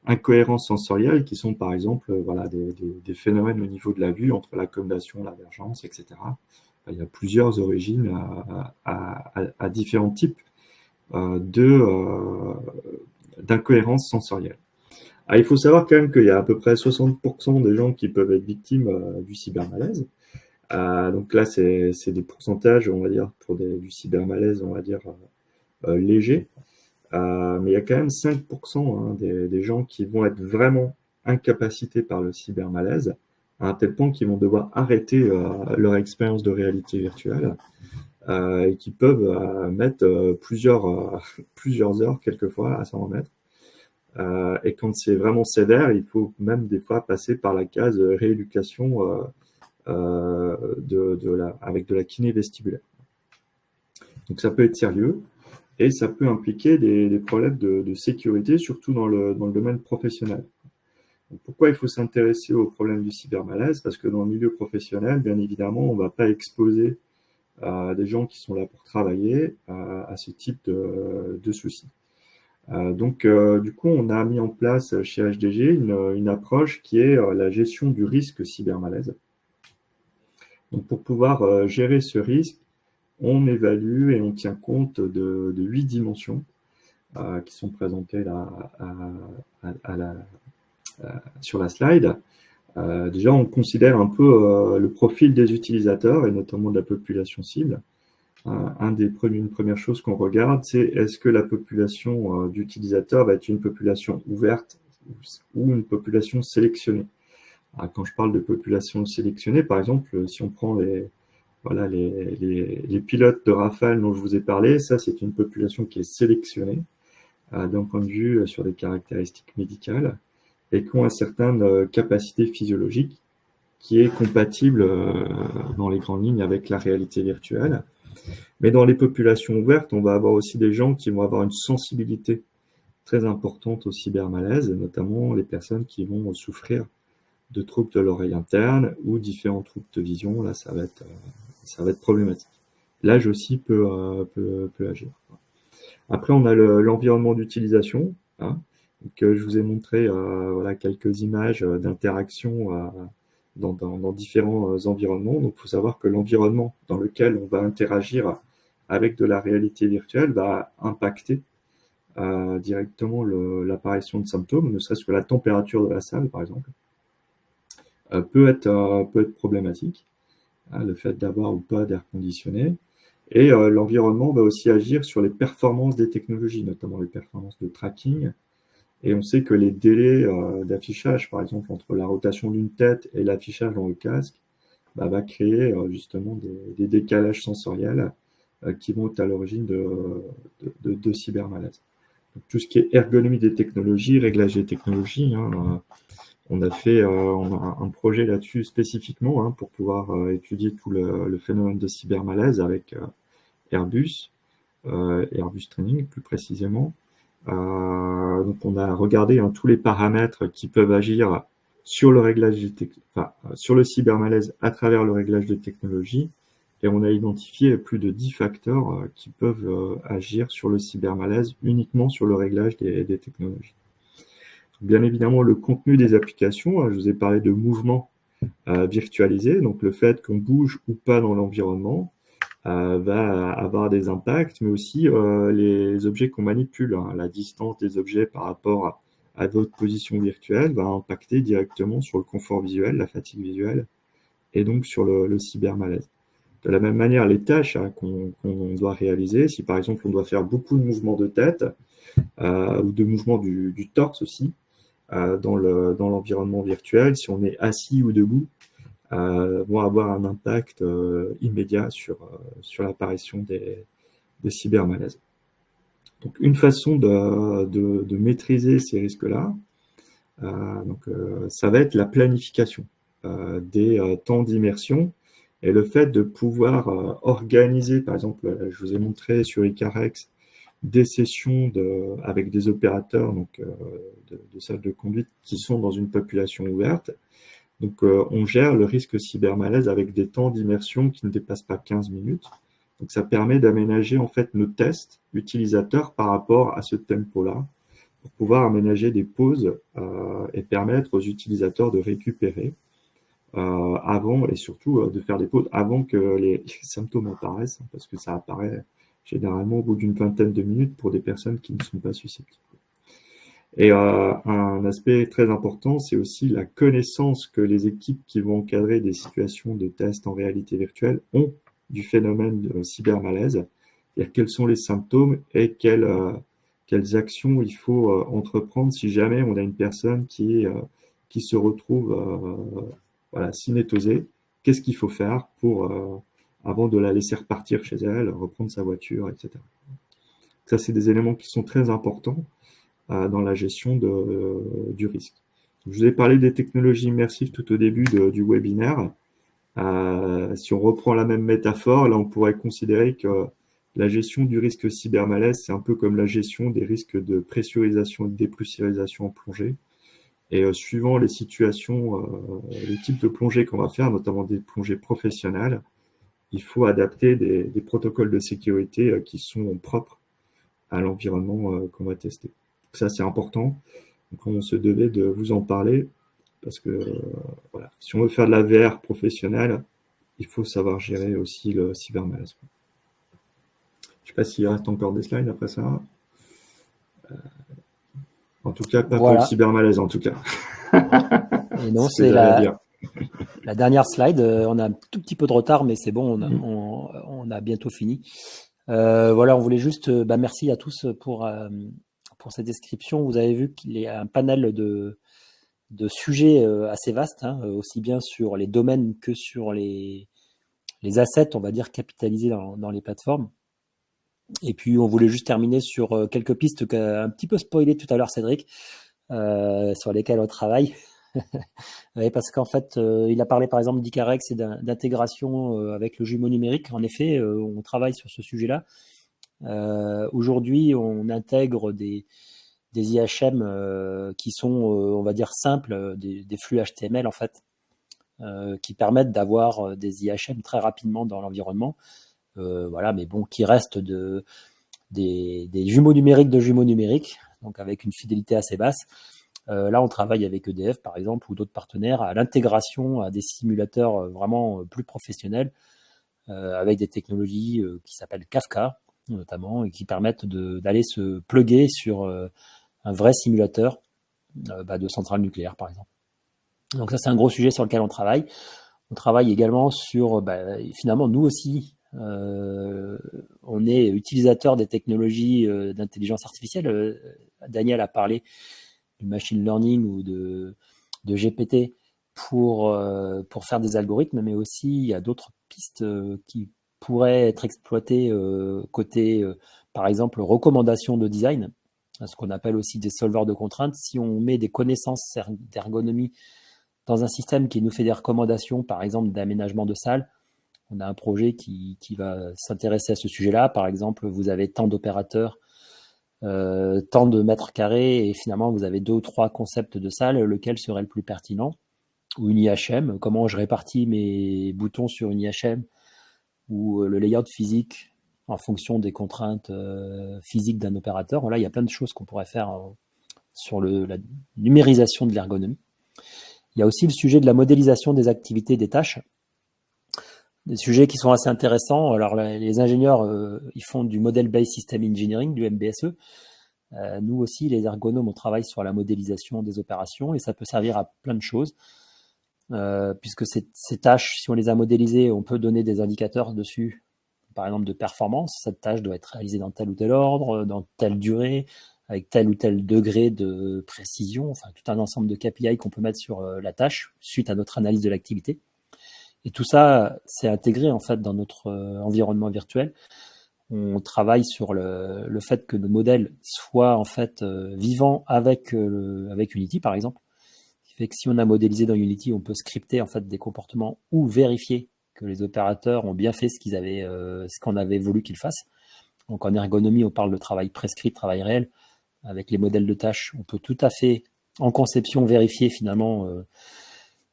incohérences sensorielles qui sont par exemple voilà, des phénomènes au niveau de la vue entre l'accommodation, l'avergence, etc. Il y a plusieurs origines à différents types d'incohérences sensorielles. Il faut savoir quand même qu'il y a à peu près 60% des gens qui peuvent être victimes du cybermalaise. Donc là, c'est des pourcentages, on va dire, pour du cybermalaise, on va dire, léger. Mais il y a quand même 5% hein, des gens qui vont être vraiment incapacités par le cybermalaise, à un tel point qu'ils vont devoir arrêter leur expérience de réalité virtuelle et qui peuvent mettre plusieurs heures, quelquefois, à s'en remettre. Et quand c'est vraiment sévère, il faut même des fois passer par la case rééducation avec de la kiné vestibulaire. Donc ça peut être sérieux et ça peut impliquer des problèmes de sécurité, surtout dans le domaine professionnel. Donc pourquoi il faut s'intéresser aux problèmes du cybermalaise? Parce que dans le milieu professionnel, bien évidemment, on ne va pas exposer des gens qui sont là pour travailler à ce type de soucis. Donc, du coup, on a mis en place chez HDG une approche qui est la gestion du risque cybermalaise. Donc, pour pouvoir gérer ce risque, on évalue et on tient compte de 8 dimensions qui sont présentées là sur la slide. Déjà, on considère un peu le profil des utilisateurs et notamment de la population cible. Une première chose qu'on regarde, c'est est-ce que la population d'utilisateurs va être une population ouverte ou une population sélectionnée. Quand je parle de population sélectionnée, par exemple, si on prend les pilotes de Rafale dont je vous ai parlé, ça c'est une population qui est sélectionnée d'un point de vue sur des caractéristiques médicales et qui ont une certaine capacité physiologique qui est compatible dans les grandes lignes avec la réalité virtuelle. Mais dans les populations ouvertes, on va avoir aussi des gens qui vont avoir une sensibilité très importante au cybermalaise, notamment les personnes qui vont souffrir de troubles de l'oreille interne ou différents troubles de vision. Là, ça va être problématique. L'âge aussi peut agir. Après, on a l'environnement d'utilisation. Hein. Donc, je vous ai montré quelques images d'interaction dans différents environnements. Donc, il faut savoir que l'environnement dans lequel on va interagir avec de la réalité virtuelle va impacter directement l'apparition de symptômes, ne serait-ce que la température de la salle, par exemple, peut être problématique. Le fait d'avoir ou pas d'air conditionné. Et l'environnement va aussi agir sur les performances des technologies, notamment les performances de tracking. Et on sait que les délais d'affichage, par exemple, entre la rotation d'une tête et l'affichage dans le casque, va créer justement des décalages sensoriels qui vont être à l'origine de cybermalaise. Donc, tout ce qui est ergonomie des technologies, réglage des technologies, hein, on a un projet là-dessus spécifiquement pour pouvoir étudier tout le phénomène de cybermalaise avec Airbus Training plus précisément. Donc on a regardé tous les paramètres qui peuvent agir sur le réglage sur le cybermalaise à travers le réglage de technologie et on a identifié plus de 10 facteurs qui peuvent agir sur le cybermalaise uniquement sur le réglage des technologies. Bien évidemment, le contenu des applications, je vous ai parlé de mouvements virtualisés, donc le fait qu'on bouge ou pas dans l'environnement va avoir des impacts, mais aussi les objets qu'on manipule, la distance des objets par rapport à votre position virtuelle va impacter directement sur le confort visuel, la fatigue visuelle, et donc sur le cybermalaise. De la même manière, les tâches qu'on doit réaliser, si par exemple on doit faire beaucoup de mouvements de tête ou de mouvements du torse aussi dans l'environnement virtuel, si on est assis ou debout, vont avoir un impact immédiat sur l'apparition des cybermalaises. Donc, une façon de maîtriser ces risques-là, ça va être la planification des temps d'immersion et le fait de pouvoir organiser, par exemple, je vous ai montré sur Icarex, des sessions avec des opérateurs de salles de conduite qui sont dans une population ouverte. Donc, on gère le risque cybermalaise avec des temps d'immersion qui ne dépassent pas 15 minutes. Donc, ça permet d'aménager en fait nos tests utilisateurs par rapport à ce tempo-là pour pouvoir aménager des pauses et permettre aux utilisateurs de récupérer avant et surtout de faire des pauses avant que les symptômes apparaissent, parce que ça apparaît généralement au bout d'une vingtaine de minutes pour des personnes qui ne sont pas susceptibles. Et un aspect très important, c'est aussi la connaissance que les équipes qui vont encadrer des situations de tests en réalité virtuelle ont du phénomène de cybermalaise, c'est-à-dire quels sont les symptômes et quelles actions il faut entreprendre si jamais on a une personne qui se retrouve cinétosée. Qu'est-ce qu'il faut faire avant de la laisser repartir chez elle, reprendre sa voiture, etc. Ça, c'est des éléments qui sont très importants dans la gestion du risque. Je vous ai parlé des technologies immersives tout au début du webinaire. Si on reprend la même métaphore, là, on pourrait considérer que la gestion du risque cybermalaise, c'est un peu comme la gestion des risques de pressurisation et de dépressurisation en plongée. Et suivant les situations, les types de plongées qu'on va faire, notamment des plongées professionnelles, il faut adapter des protocoles de sécurité qui sont propres à l'environnement qu'on va tester. Donc ça, c'est important. Donc, on se devait de vous en parler parce que si on veut faire de la VR professionnelle, il faut savoir gérer aussi le cybermalaise. Je ne sais pas s'il reste encore des slides après ça. En tout cas, pas pour le cybermalaise, en tout cas. Et non, c'est la dernière slide. On a un tout petit peu de retard, mais c'est bon, on a bientôt fini. On voulait juste merci à tous pour cette description. Vous avez vu qu'il y a un panel de sujets assez vaste, aussi bien sur les domaines que sur les assets, on va dire, capitalisés dans les plateformes. Et puis, on voulait juste terminer sur quelques pistes qu'a un petit peu spoilé tout à l'heure Cédric, sur lesquelles on travaille. Oui, parce qu'en fait, il a parlé par exemple d'Icarex et d'intégration avec le jumeau numérique. En effet, on travaille sur ce sujet-là. Aujourd'hui, on intègre des IHM qui sont, on va dire, simples, des flux HTML en fait, qui permettent d'avoir des IHM très rapidement dans l'environnement. Mais bon, qui restent des jumeaux numériques de jumeaux numériques, donc avec une fidélité assez basse. Là, on travaille avec EDF, par exemple, ou d'autres partenaires à l'intégration à des simulateurs vraiment plus professionnels, avec des technologies qui s'appellent Kafka, notamment, et qui permettent d'aller se plugger sur un vrai simulateur de centrale nucléaire, par exemple. Donc ça, c'est un gros sujet sur lequel on travaille. On travaille également sur, finalement, nous aussi, on est utilisateur des technologies d'intelligence artificielle. Daniel a parlé du machine learning ou de GPT pour faire des algorithmes, mais aussi il y a d'autres pistes qui pourraient être exploitées côté, par exemple, recommandation de design, ce qu'on appelle aussi des solveurs de contraintes. Si on met des connaissances d'ergonomie dans un système qui nous fait des recommandations, par exemple, d'aménagement de salles, on a un projet qui va s'intéresser à ce sujet-là. Par exemple, vous avez tant d'opérateurs, tant de mètres carrés, et finalement, vous avez 2 ou 3 concepts de salles, lequel serait le plus pertinent? Ou une IHM, comment je répartis mes boutons sur une IHM, ou le layout physique en fonction des contraintes physiques d'un opérateur. Voilà, il y a plein de choses qu'on pourrait faire sur la numérisation de l'ergonomie. Il y a aussi le sujet de la modélisation des activités, des tâches. Des sujets qui sont assez intéressants. Alors, les ingénieurs, ils font du Model Based System Engineering, du MBSE. Nous aussi, les ergonomes, on travaille sur la modélisation des opérations et ça peut servir à plein de choses. Puisque ces tâches, si on les a modélisées, on peut donner des indicateurs dessus, par exemple de performance. Cette tâche doit être réalisée dans tel ou tel ordre, dans telle durée, avec tel ou tel degré de précision, enfin tout un ensemble de KPI qu'on peut mettre sur la tâche suite à notre analyse de l'activité. Et tout ça, c'est intégré en fait dans notre environnement virtuel. On travaille sur le fait que nos modèles soient en fait vivants avec Unity par exemple. Ce qui fait que si on a modélisé dans Unity, on peut scripter en fait des comportements ou vérifier que les opérateurs ont bien fait ce qu'on avait voulu qu'ils fassent. Donc en ergonomie, on parle de travail prescrit, travail réel. Avec les modèles de tâches, on peut tout à fait, en conception, vérifier finalement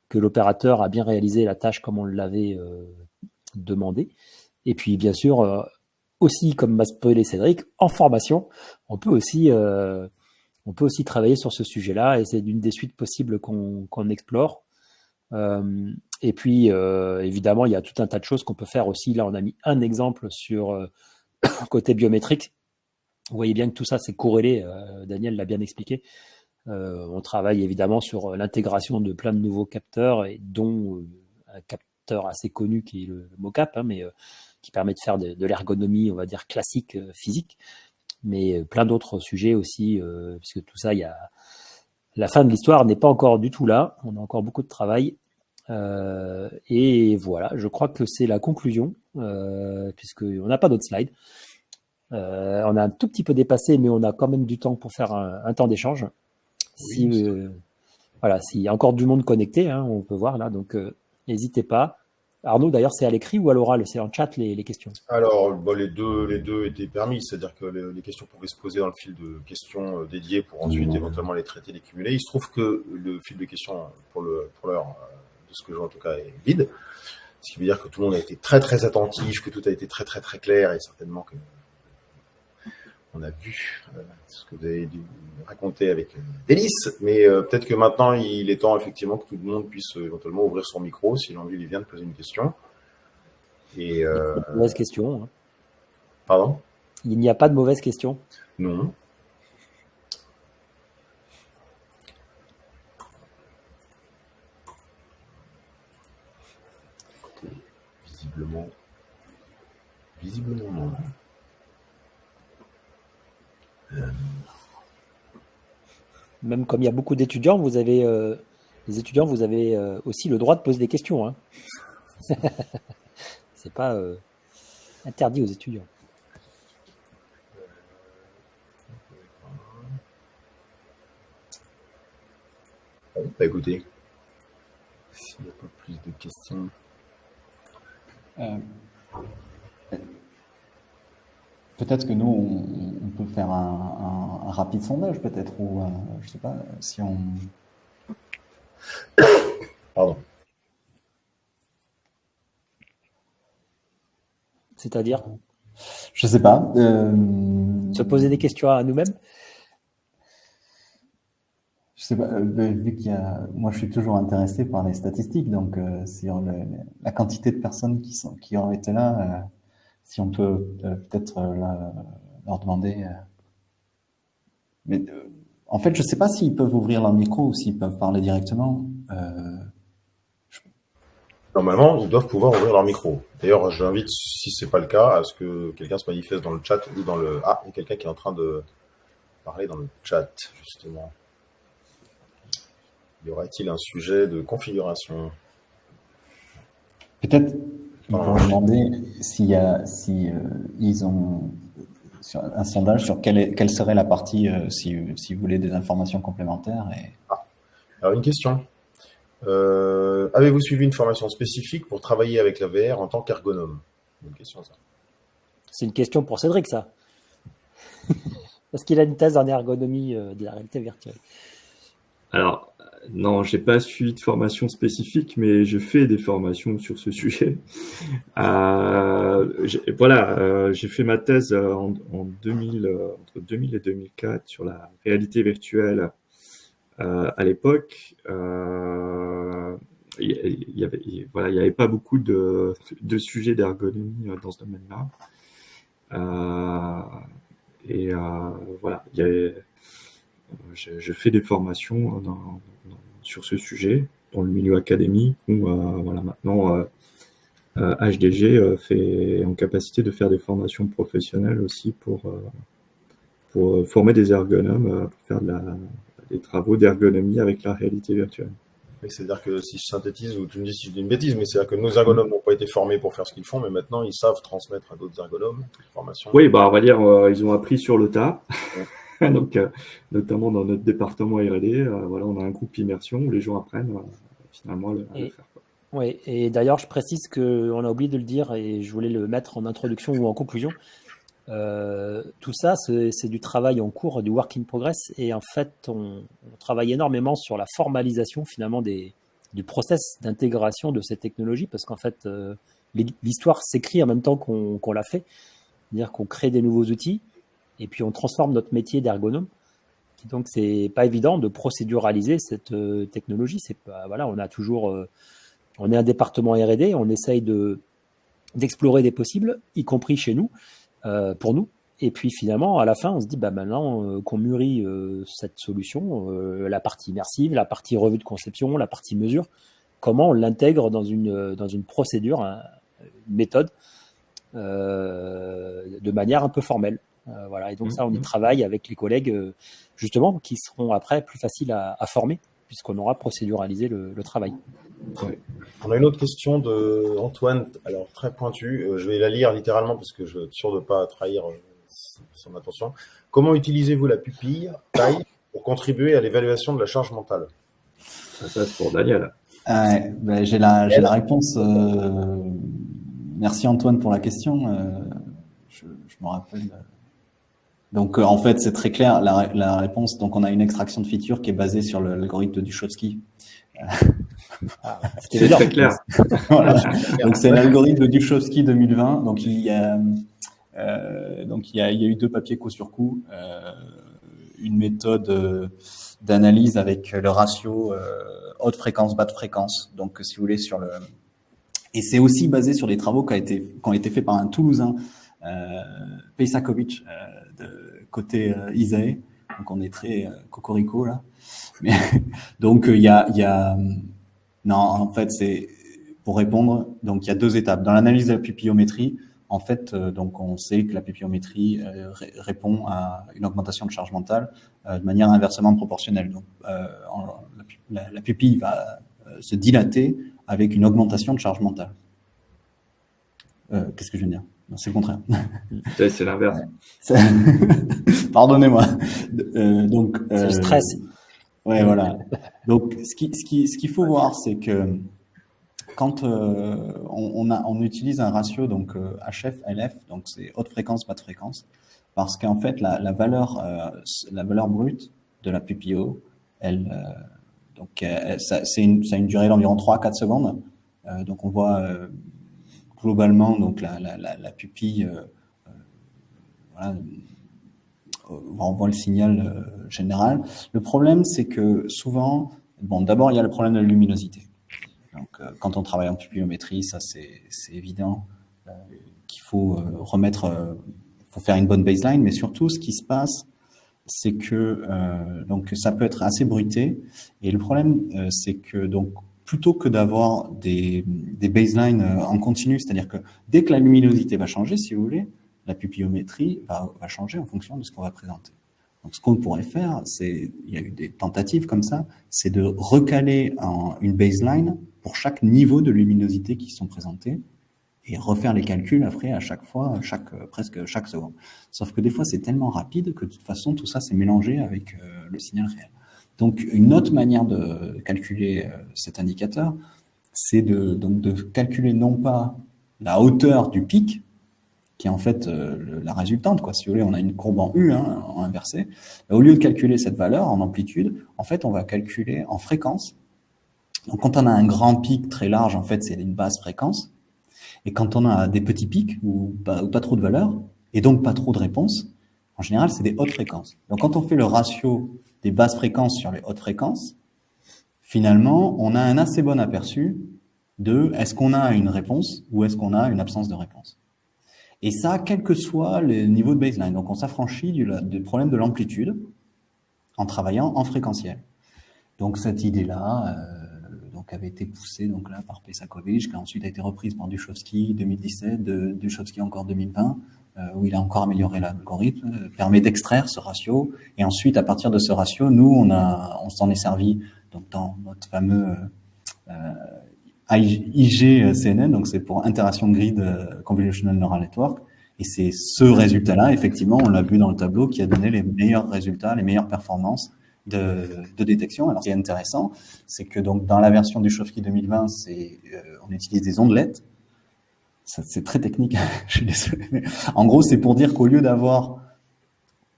que l'opérateur a bien réalisé la tâche comme on l'avait demandé. Et puis, bien sûr, aussi, comme m'a spoilé Cédric, en formation, on peut aussi travailler sur ce sujet-là et c'est une des suites possibles qu'on explore. Et puis, évidemment, il y a tout un tas de choses qu'on peut faire aussi. Là, on a mis un exemple sur côté biométrique. Vous voyez bien que tout ça, c'est corrélé. Daniel l'a bien expliqué. On travaille évidemment sur l'intégration de plein de nouveaux capteurs, et dont un capteur assez connu qui est le mocap, mais qui permet de faire de l'ergonomie, on va dire, classique physique. Mais plein d'autres sujets aussi, puisque tout ça, la fin de l'histoire n'est pas encore du tout là. On a encore beaucoup de travail. Et voilà, je crois que c'est la conclusion, puisqu'on n'a pas d'autres slides. On a un tout petit peu dépassé, mais on a quand même du temps pour faire un temps d'échange. S'il y a encore du monde connecté, hein, on peut voir là, donc n'hésitez pas. Arnaud, d'ailleurs, c'est à l'écrit ou à l'oral? C'est en chat les questions? Alors, les deux étaient permis, c'est-à-dire que les questions pouvaient se poser dans le fil de questions dédié pour ensuite éventuellement les traiter, les cumuler. Il se trouve que le fil de questions, pour l'heure, de ce que je vois en tout cas, est vide. Ce qui veut dire que tout le monde a été très très attentif, que tout a été très très très clair et certainement que on a vu ce que vous avez dû raconter avec délice, mais peut-être que maintenant il est temps effectivement que tout le monde puisse éventuellement ouvrir son micro si l'envie lui vient de poser une question. Et mauvaise question. Hein. Pardon? Il n'y a pas de mauvaise question. Non. Visiblement non. Même comme il y a beaucoup d'étudiants, vous avez aussi le droit de poser des questions. Hein. C'est pas interdit aux étudiants. Bah écoutez, s'il n'y a pas plus de questions. Peut-être que nous, on peut faire un rapide sondage, peut-être, ou je sais pas, si on... Pardon. C'est-à-dire Je sais pas. Se poser des questions à nous-mêmes? Je sais pas, vu qu'il y a... Moi, je suis toujours intéressé par les statistiques, donc sur la quantité de personnes qui ont été là... si on peut peut-être leur demander. Mais en fait, je ne sais pas s'ils peuvent ouvrir leur micro ou s'ils peuvent parler directement. Normalement, ils doivent pouvoir ouvrir leur micro. D'ailleurs, j'invite, si ce n'est pas le cas, à ce que quelqu'un se manifeste dans le chat ou dans le... Ah, il y a quelqu'un qui est en train de parler dans le chat, justement. Y aurait-il un sujet de configuration? Peut-être pour demander si ils ont sur un sondage sur quelle serait la partie si vous voulez des informations complémentaires. Alors, une question. Avez-vous suivi une formation spécifique pour travailler avec la VR en tant qu'ergonome? Une question, ça. C'est une question pour Cédric, ça. Parce qu'il a une thèse en ergonomie de la réalité virtuelle. Alors, non, j'ai pas suivi de formation spécifique, mais je fais des formations sur ce sujet. J'ai fait ma thèse en 2000, entre 2000 et 2004 sur la réalité virtuelle. À l'époque, il y avait pas beaucoup de sujets d'ergonomie dans ce domaine-là. Et voilà, je fais des formations sur ce sujet dans le milieu académique où voilà, maintenant HDG est en capacité de faire des formations professionnelles aussi pour former des ergonomes, pour faire des travaux d'ergonomie avec la réalité virtuelle. Oui, c'est-à-dire que si je synthétise, ou tu me dis si je dis une bêtise, mais c'est-à-dire que nos ergonomes n'ont pas été formés pour faire ce qu'ils font, mais maintenant ils savent transmettre à d'autres ergonomes des formations. Oui, on va dire ils ont appris sur le tas. Donc, notamment dans notre département R&D, voilà, on a un groupe immersion où les gens apprennent finalement à le faire. Oui, et d'ailleurs, je précise qu'on a oublié de le dire et je voulais le mettre en introduction ou en conclusion. Tout ça, c'est du travail en cours, du work in progress, et en fait, on travaille énormément sur la formalisation finalement du process d'intégration de ces technologies, parce qu'en fait, l'histoire s'écrit en même temps qu'on l'a fait, c'est-à-dire qu'on crée des nouveaux outils, et puis on transforme notre métier d'ergonome. Donc, c'est pas évident de procéduraliser cette technologie. C'est pas, voilà, on est un département R&D, on essaye d'explorer des possibles, y compris chez nous. Pour nous. Et puis finalement, à la fin, on se dit, maintenant qu'on mûrit cette solution, la partie immersive, la partie revue de conception, la partie mesure, comment on l'intègre dans une procédure, une méthode, de manière un peu formelle. Voilà. Et donc ça, on y travaille avec les collègues, justement, qui seront après plus faciles à former, puisqu'on aura procéduralisé le travail. Ouais. On a une autre question de Antoine, alors très pointue. Je vais la lire littéralement parce que je suis sûr de ne pas trahir son attention. Comment utilisez-vous la pupille taille pour contribuer à l'évaluation de la charge mentale? Ça c'est pour Daniel. J'ai la réponse. Merci Antoine pour la question. Je me rappelle. Donc en fait c'est très clair la réponse. Donc on a une extraction de feature qui est basée sur l'algorithme de Duchovsky. C'est très clair. Voilà. Donc c'est l'algorithme de Duchovsky 2020. Donc il y a eu 2 papiers coup sur coup, une méthode d'analyse avec le ratio haute fréquence bas de fréquence. Donc si vous voulez et c'est aussi basé sur des travaux qui ont été faits par un Toulousain, Pejsakovic, de côté ISAE. Donc on est très cocorico là. Mais donc non, en fait c'est pour répondre. Donc il y a 2 étapes dans l'analyse de la pupillométrie. En fait, donc on sait que la pupillométrie répond à une augmentation de charge mentale de manière inversement proportionnelle. Donc la pupille va se dilater avec une augmentation de charge mentale. Qu'est-ce que je viens de dire? Non, c'est le contraire. C'est l'inverse. Pardonnez-moi. C'est le stress. Ouais, voilà. Donc, ce qu'il faut voir, c'est que quand on utilise un ratio donc HF LF, donc c'est haute fréquence bas de fréquence, parce qu'en fait la valeur brute de la pupillo, ça a une durée d'environ 3 à 4 secondes. Donc on voit globalement donc la pupille voilà, on voit le signal général. Le problème, c'est que souvent, d'abord, il y a le problème de la luminosité. Donc, quand on travaille en pupillométrie, ça, c'est évident qu'il faut faut faire une bonne baseline, mais surtout, ce qui se passe, c'est que donc ça peut être assez bruité. Et le problème, c'est que donc plutôt que d'avoir des baselines en continu, c'est-à-dire que dès que la luminosité va changer, si vous voulez, la pupillométrie va changer en fonction de ce qu'on va présenter. Donc, ce qu'on pourrait faire, il y a eu des tentatives comme ça, c'est de recaler une baseline pour chaque niveau de luminosité qui sont présentés et refaire les calculs après à chaque fois, presque chaque seconde. Sauf que des fois, c'est tellement rapide que de toute façon, tout ça s'est mélangé avec le signal réel. Donc, une autre manière de calculer cet indicateur, c'est de calculer non pas la hauteur du pic, qui est en fait la résultante, quoi. Si vous voulez, on a une courbe en U, en inversé. Au lieu de calculer cette valeur en amplitude, en fait, on va calculer en fréquence. Donc, quand on a un grand pic très large, en fait, c'est une basse fréquence. Et quand on a des petits pics ou pas trop de valeur, et donc pas trop de réponses, en général, c'est des hautes fréquences. Donc, quand on fait le ratio des basses fréquences sur les hautes fréquences, finalement, on a un assez bon aperçu de est-ce qu'on a une réponse ou est-ce qu'on a une absence de réponse. Et ça, quel que soit le niveau de baseline. Donc, on s'affranchit du problème de l'amplitude en travaillant en fréquentiel. Donc, cette idée-là donc avait été poussée donc là, par Pesakovic, qui a ensuite été reprise par Duchovsky 2017, Duchovsky encore 2020, où il a encore amélioré l'algorithme, permet d'extraire ce ratio. Et ensuite, à partir de ce ratio, nous, on s'en est servi donc, dans notre fameux IGCNN, donc c'est pour Interaction Grid Convolutional Neural Network. Et c'est ce résultat-là, effectivement, on l'a vu dans le tableau, qui a donné les meilleurs résultats, les meilleures performances de détection. Alors, ce qui est intéressant, c'est que donc dans la version du Duchovsky 2020, on utilise des ondelettes. Ça, c'est très technique, je suis désolé. Mais en gros, c'est pour dire qu'au lieu d'avoir,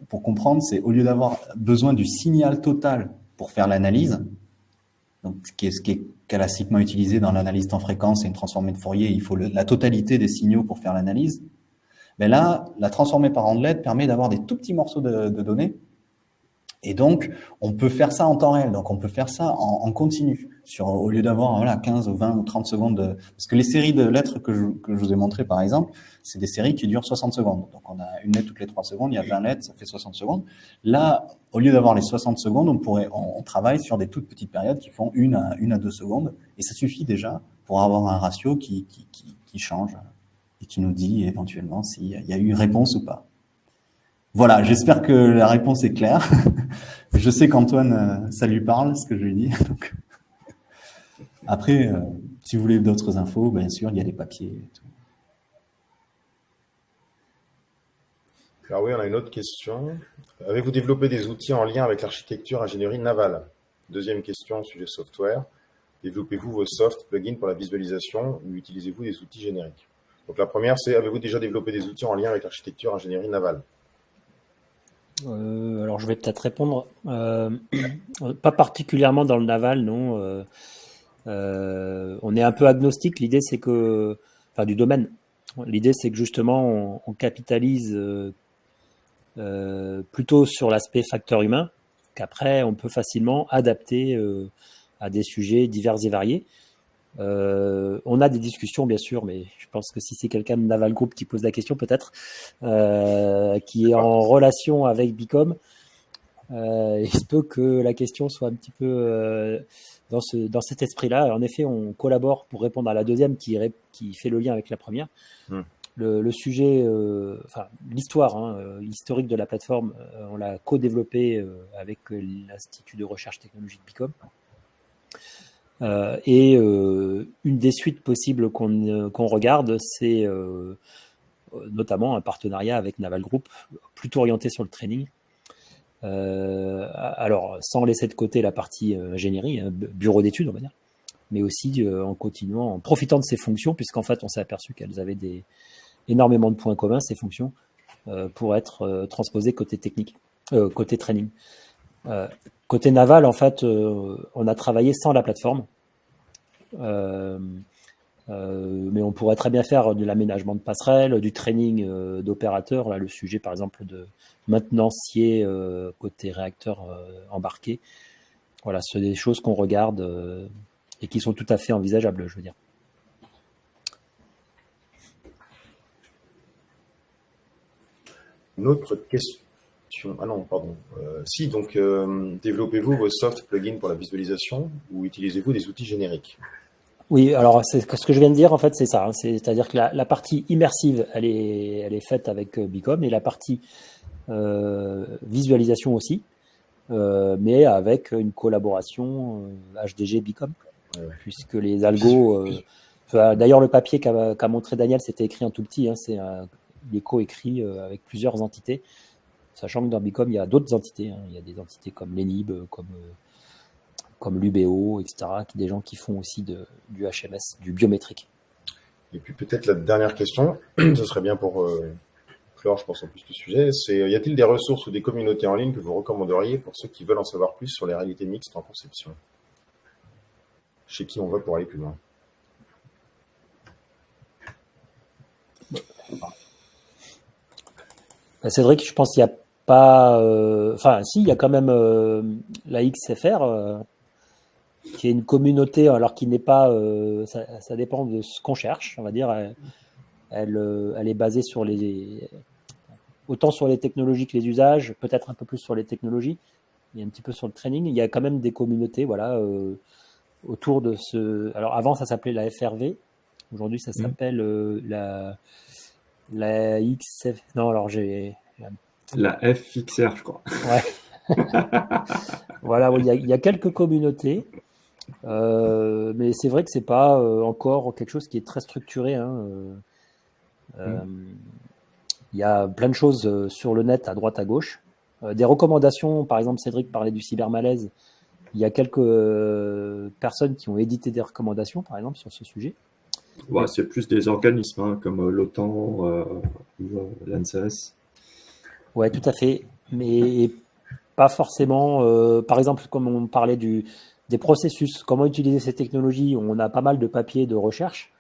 pour comprendre, c'est au lieu d'avoir besoin du signal total pour faire l'analyse, donc ce qui est classiquement utilisé dans l'analyse temps fréquence et une transformée de Fourier, il faut la totalité des signaux pour faire l'analyse. Mais là, la transformée par ondelette permet d'avoir des tout petits morceaux de données. Et donc, on peut faire ça en temps réel. Donc, on peut faire ça en continu. Au lieu d'avoir 15 ou 20 ou 30 secondes. Parce que les séries de lettres que je vous ai montrées, par exemple, c'est des séries qui durent 60 secondes. Donc, on a une lettre toutes les 3 secondes. Il y a 20 lettres, ça fait 60 secondes. Là, au lieu d'avoir les 60 secondes, on travaille sur des toutes petites périodes qui font 1 à 2 secondes. Et ça suffit déjà pour avoir un ratio qui change et qui nous dit éventuellement s'il y a eu réponse ou pas. Voilà, j'espère que la réponse est claire. Je sais qu'Antoine, ça lui parle, ce que je lui dis. Donc, après, si vous voulez d'autres infos, bien sûr, il y a des papiers et tout. Alors oui, on a une autre question. Avez-vous développé des outils en lien avec l'architecture ingénierie navale? Deuxième question, sujet software. Développez-vous vos soft plugins pour la visualisation ou utilisez-vous des outils génériques? Donc la première, c'est avez-vous déjà développé des outils en lien avec l'architecture ingénierie navale? Alors je vais peut-être répondre. Pas particulièrement dans le naval, non. On est un peu agnostique. L'idée, c'est que, enfin, du domaine. L'idée, c'est que justement, on capitalise plutôt sur l'aspect facteur humain, qu'après, on peut facilement adapter à des sujets divers et variés. On a des discussions, bien sûr, mais je pense que si c'est quelqu'un de Naval Group qui pose la question, peut-être, qui est en relation avec Bicom, il se peut que la question soit un petit peu dans cet esprit-là. En effet, on collabore pour répondre à la deuxième qui fait le lien avec la première. Le sujet, enfin l'histoire, historique de la plateforme, on l'a co-développé avec l'Institut de recherche technologique Bicom. Et une des suites possibles qu'on regarde, c'est notamment un partenariat avec Naval Group, plutôt orienté sur le training. Alors, sans laisser de côté la partie ingénierie, bureau d'études, on va dire, mais aussi en continuant, en profitant de ces fonctions, puisqu'en fait, on s'est aperçu qu'elles avaient énormément de points communs, ces fonctions, pour être transposées côté technique, côté training. Côté naval, en fait, on a travaillé sans la plateforme, mais on pourrait très bien faire de l'aménagement de passerelles, du training d'opérateurs. Là, le sujet, par exemple, de maintenancier côté réacteur embarqué. Voilà, c'est des choses qu'on regarde et qui sont tout à fait envisageables, je veux dire. Une autre question. Ah non, pardon. Si, donc, développez-vous vos soft plugins pour la visualisation ou utilisez-vous des outils génériques? Oui, alors ce que je viens de dire, en fait, c'est ça. C'est-à-dire que la partie immersive, elle est faite avec Bicom et la partie visualisation aussi, mais avec une collaboration HDG Bicom, puisque les algos. D'ailleurs, le papier qu'a montré Daniel, c'était écrit en tout petit. Il est co-écrit avec plusieurs entités. Sachant que dans Bicom, il y a d'autres entités. Il y a des entités comme l'ENIB, comme l'UBO, etc. Des gens qui font aussi du HMS, du biométrique. Et puis peut-être la dernière question, ce serait bien pour clore, je pense, en plus du sujet, c'est y a-t-il des ressources ou des communautés en ligne que vous recommanderiez pour ceux qui veulent en savoir plus sur les réalités mixtes en conception? Chez qui on va pour aller plus loin? Cédric, je pense qu'il n'y a pas... Enfin, si, il y a quand même la XFR, qui est une communauté, alors qui n'est pas... ça dépend de ce qu'on cherche, on va dire. elle est basée autant sur les technologies que les usages, peut-être un peu plus sur les technologies, et un petit peu sur le training. Il y a quand même des communautés, voilà, autour de ce. Alors avant, ça s'appelait la FRV. Aujourd'hui, ça s'appelle la XF. Non, alors La FXR, je crois. Ouais. Voilà, oui, il y a quelques communautés, mais c'est vrai que c'est pas encore quelque chose qui est très structuré, hein. Il y a plein de choses sur le net, à droite, à gauche. Des recommandations, par exemple, Cédric parlait du cybermalaise. Il y a quelques personnes qui ont édité des recommandations, par exemple, sur ce sujet. Ouais, c'est plus des organismes hein, comme l'OTAN ou l'ANSES. Ouais, tout à fait. Mais pas forcément. Par exemple, comme on parlait des processus, comment utiliser ces technologies, on a pas mal de papiers de recherche,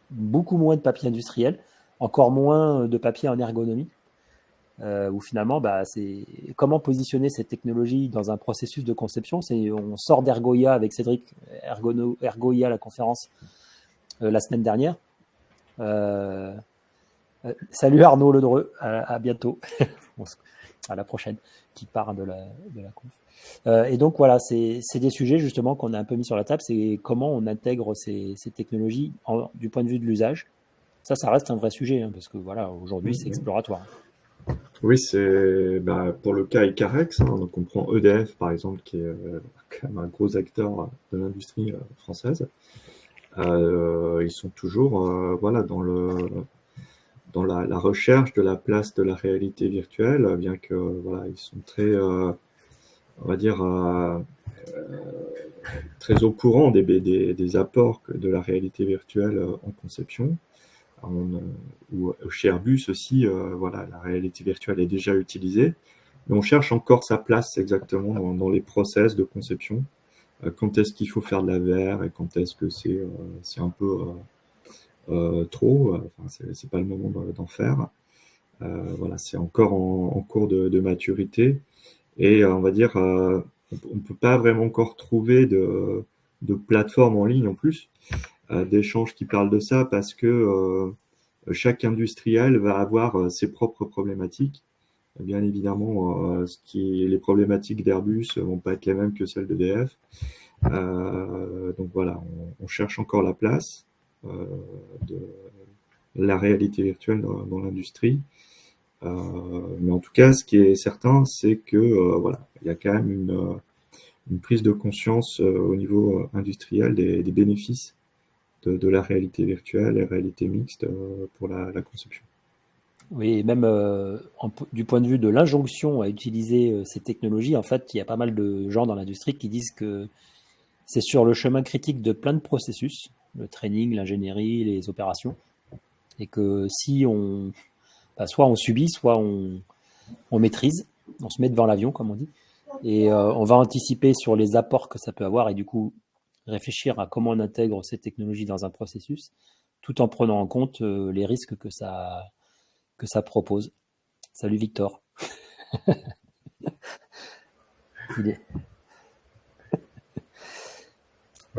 beaucoup moins de papiers industriels, encore moins de papiers en ergonomie, où finalement, c'est comment positionner ces technologies dans un processus de conception. On sort d'Ergoia avec Cédric, Ergoia, la conférence la semaine dernière. Salut Arnaud Ledreux, à bientôt, à la prochaine, qui part de la conf. Et donc voilà, c'est des sujets justement qu'on a un peu mis sur la table, c'est comment on intègre ces technologies du point de vue de l'usage. Ça reste un vrai sujet, hein, parce que voilà, aujourd'hui c'est exploratoire. Oui, c'est pour le cas Icarex, hein, donc on prend EDF par exemple, qui est quand même un gros acteur de l'industrie française. Ils sont toujours voilà, dans la recherche de la place de la réalité virtuelle, bien que voilà, ils sont très, on va dire, très au courant des apports de la réalité virtuelle en conception. Ou chez Airbus aussi, voilà, la réalité virtuelle est déjà utilisée, mais on cherche encore sa place exactement dans les process de conception. Quand est-ce qu'il faut faire de la VR et quand est-ce que c'est un peu trop, enfin, c'est pas le moment d'en faire. Voilà, c'est encore en cours de maturité et on va dire on peut pas vraiment encore trouver de plateforme en ligne en plus d'échanges qui parlent de ça parce que chaque industriel va avoir ses propres problématiques. Bien évidemment, les problématiques d'Airbus vont pas être les mêmes que celles d'EDF. Donc voilà, on cherche encore la place de la réalité virtuelle dans l'industrie. Mais en tout cas, ce qui est certain, c'est que voilà, il y a quand même une prise de conscience au niveau industriel des bénéfices de la réalité virtuelle et réalité mixte pour la conception. Oui, et même du point de vue de l'injonction à utiliser ces technologies, en fait, il y a pas mal de gens dans l'industrie qui disent que c'est sur le chemin critique de plein de processus, le training, l'ingénierie, les opérations, et que si soit on subit, soit on maîtrise, on se met devant l'avion, comme on dit, et on va anticiper sur les apports que ça peut avoir, et du coup réfléchir à comment on intègre ces technologies dans un processus, tout en prenant en compte les risques que ça propose. Salut Victor.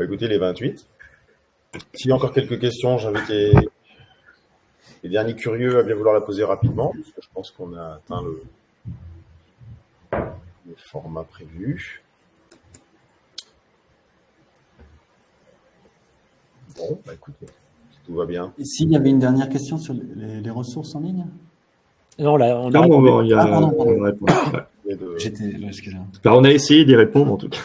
Écoutez, les 28. S'il y a encore quelques questions, j'invite les derniers curieux à bien vouloir la poser rapidement, parce que je pense qu'on a atteint le format prévu. Bon, écoutez, tout va bien. Et s'il y avait une dernière question sur les ressources en ligne? Non, là, on a répondu. On a essayé d'y répondre en tout cas.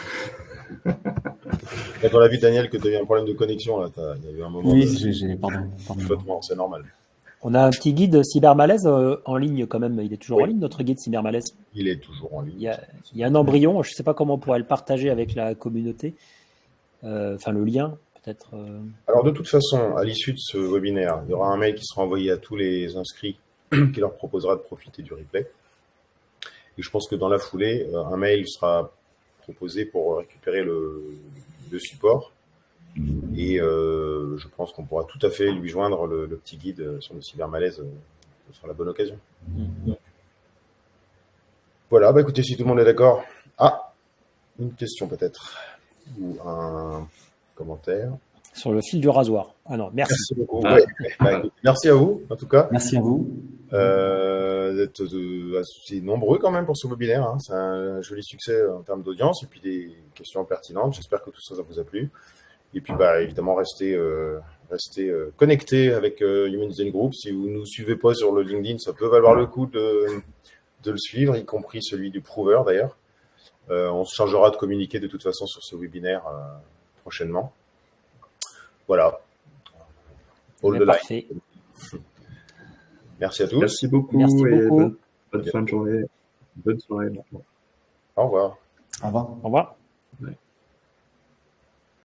Quand on a vu, Daniel, que tu as eu un problème de connexion, là, il y a eu un moment de flottement, c'est normal. On a un petit guide cybermalaise en ligne quand même. Il est toujours en ligne, notre guide cybermalaise. Il est toujours en ligne. Il y a un embryon. Je ne sais pas comment on pourrait le partager avec la communauté. Enfin, le lien, peut-être. Alors, de toute façon, à l'issue de ce webinaire, il y aura un mail qui sera envoyé à tous les inscrits qui leur proposera de profiter du replay. Et je pense que dans la foulée, un mail sera proposé pour récupérer le support. Et je pense qu'on pourra tout à fait lui joindre le petit guide sur le cybermalaise. Ce sera la bonne occasion. Voilà, écoutez, si tout le monde est d'accord. Ah, une question peut-être. Ou un commentaire. Sur le fil du rasoir. Ah non, merci. Merci beaucoup. Ah. Ouais. Écoute, merci à vous, en tout cas. Merci à vous. D'être assez nombreux quand même pour ce webinaire. Hein. C'est un joli succès en termes d'audience et puis des questions pertinentes. J'espère que tout ça vous a plu. Et puis, évidemment, restez connectés avec Human Design Group. Si vous ne nous suivez pas sur le LinkedIn, ça peut valoir le coup de le suivre, y compris celui du Prover d'ailleurs. On se chargera de communiquer de toute façon sur ce webinaire prochainement. Voilà. All the line. Parfait. Merci à tous. Merci beaucoup Merci et beaucoup. bonne fin de journée. Bonne soirée maintenant. Au revoir. Au revoir. Au revoir.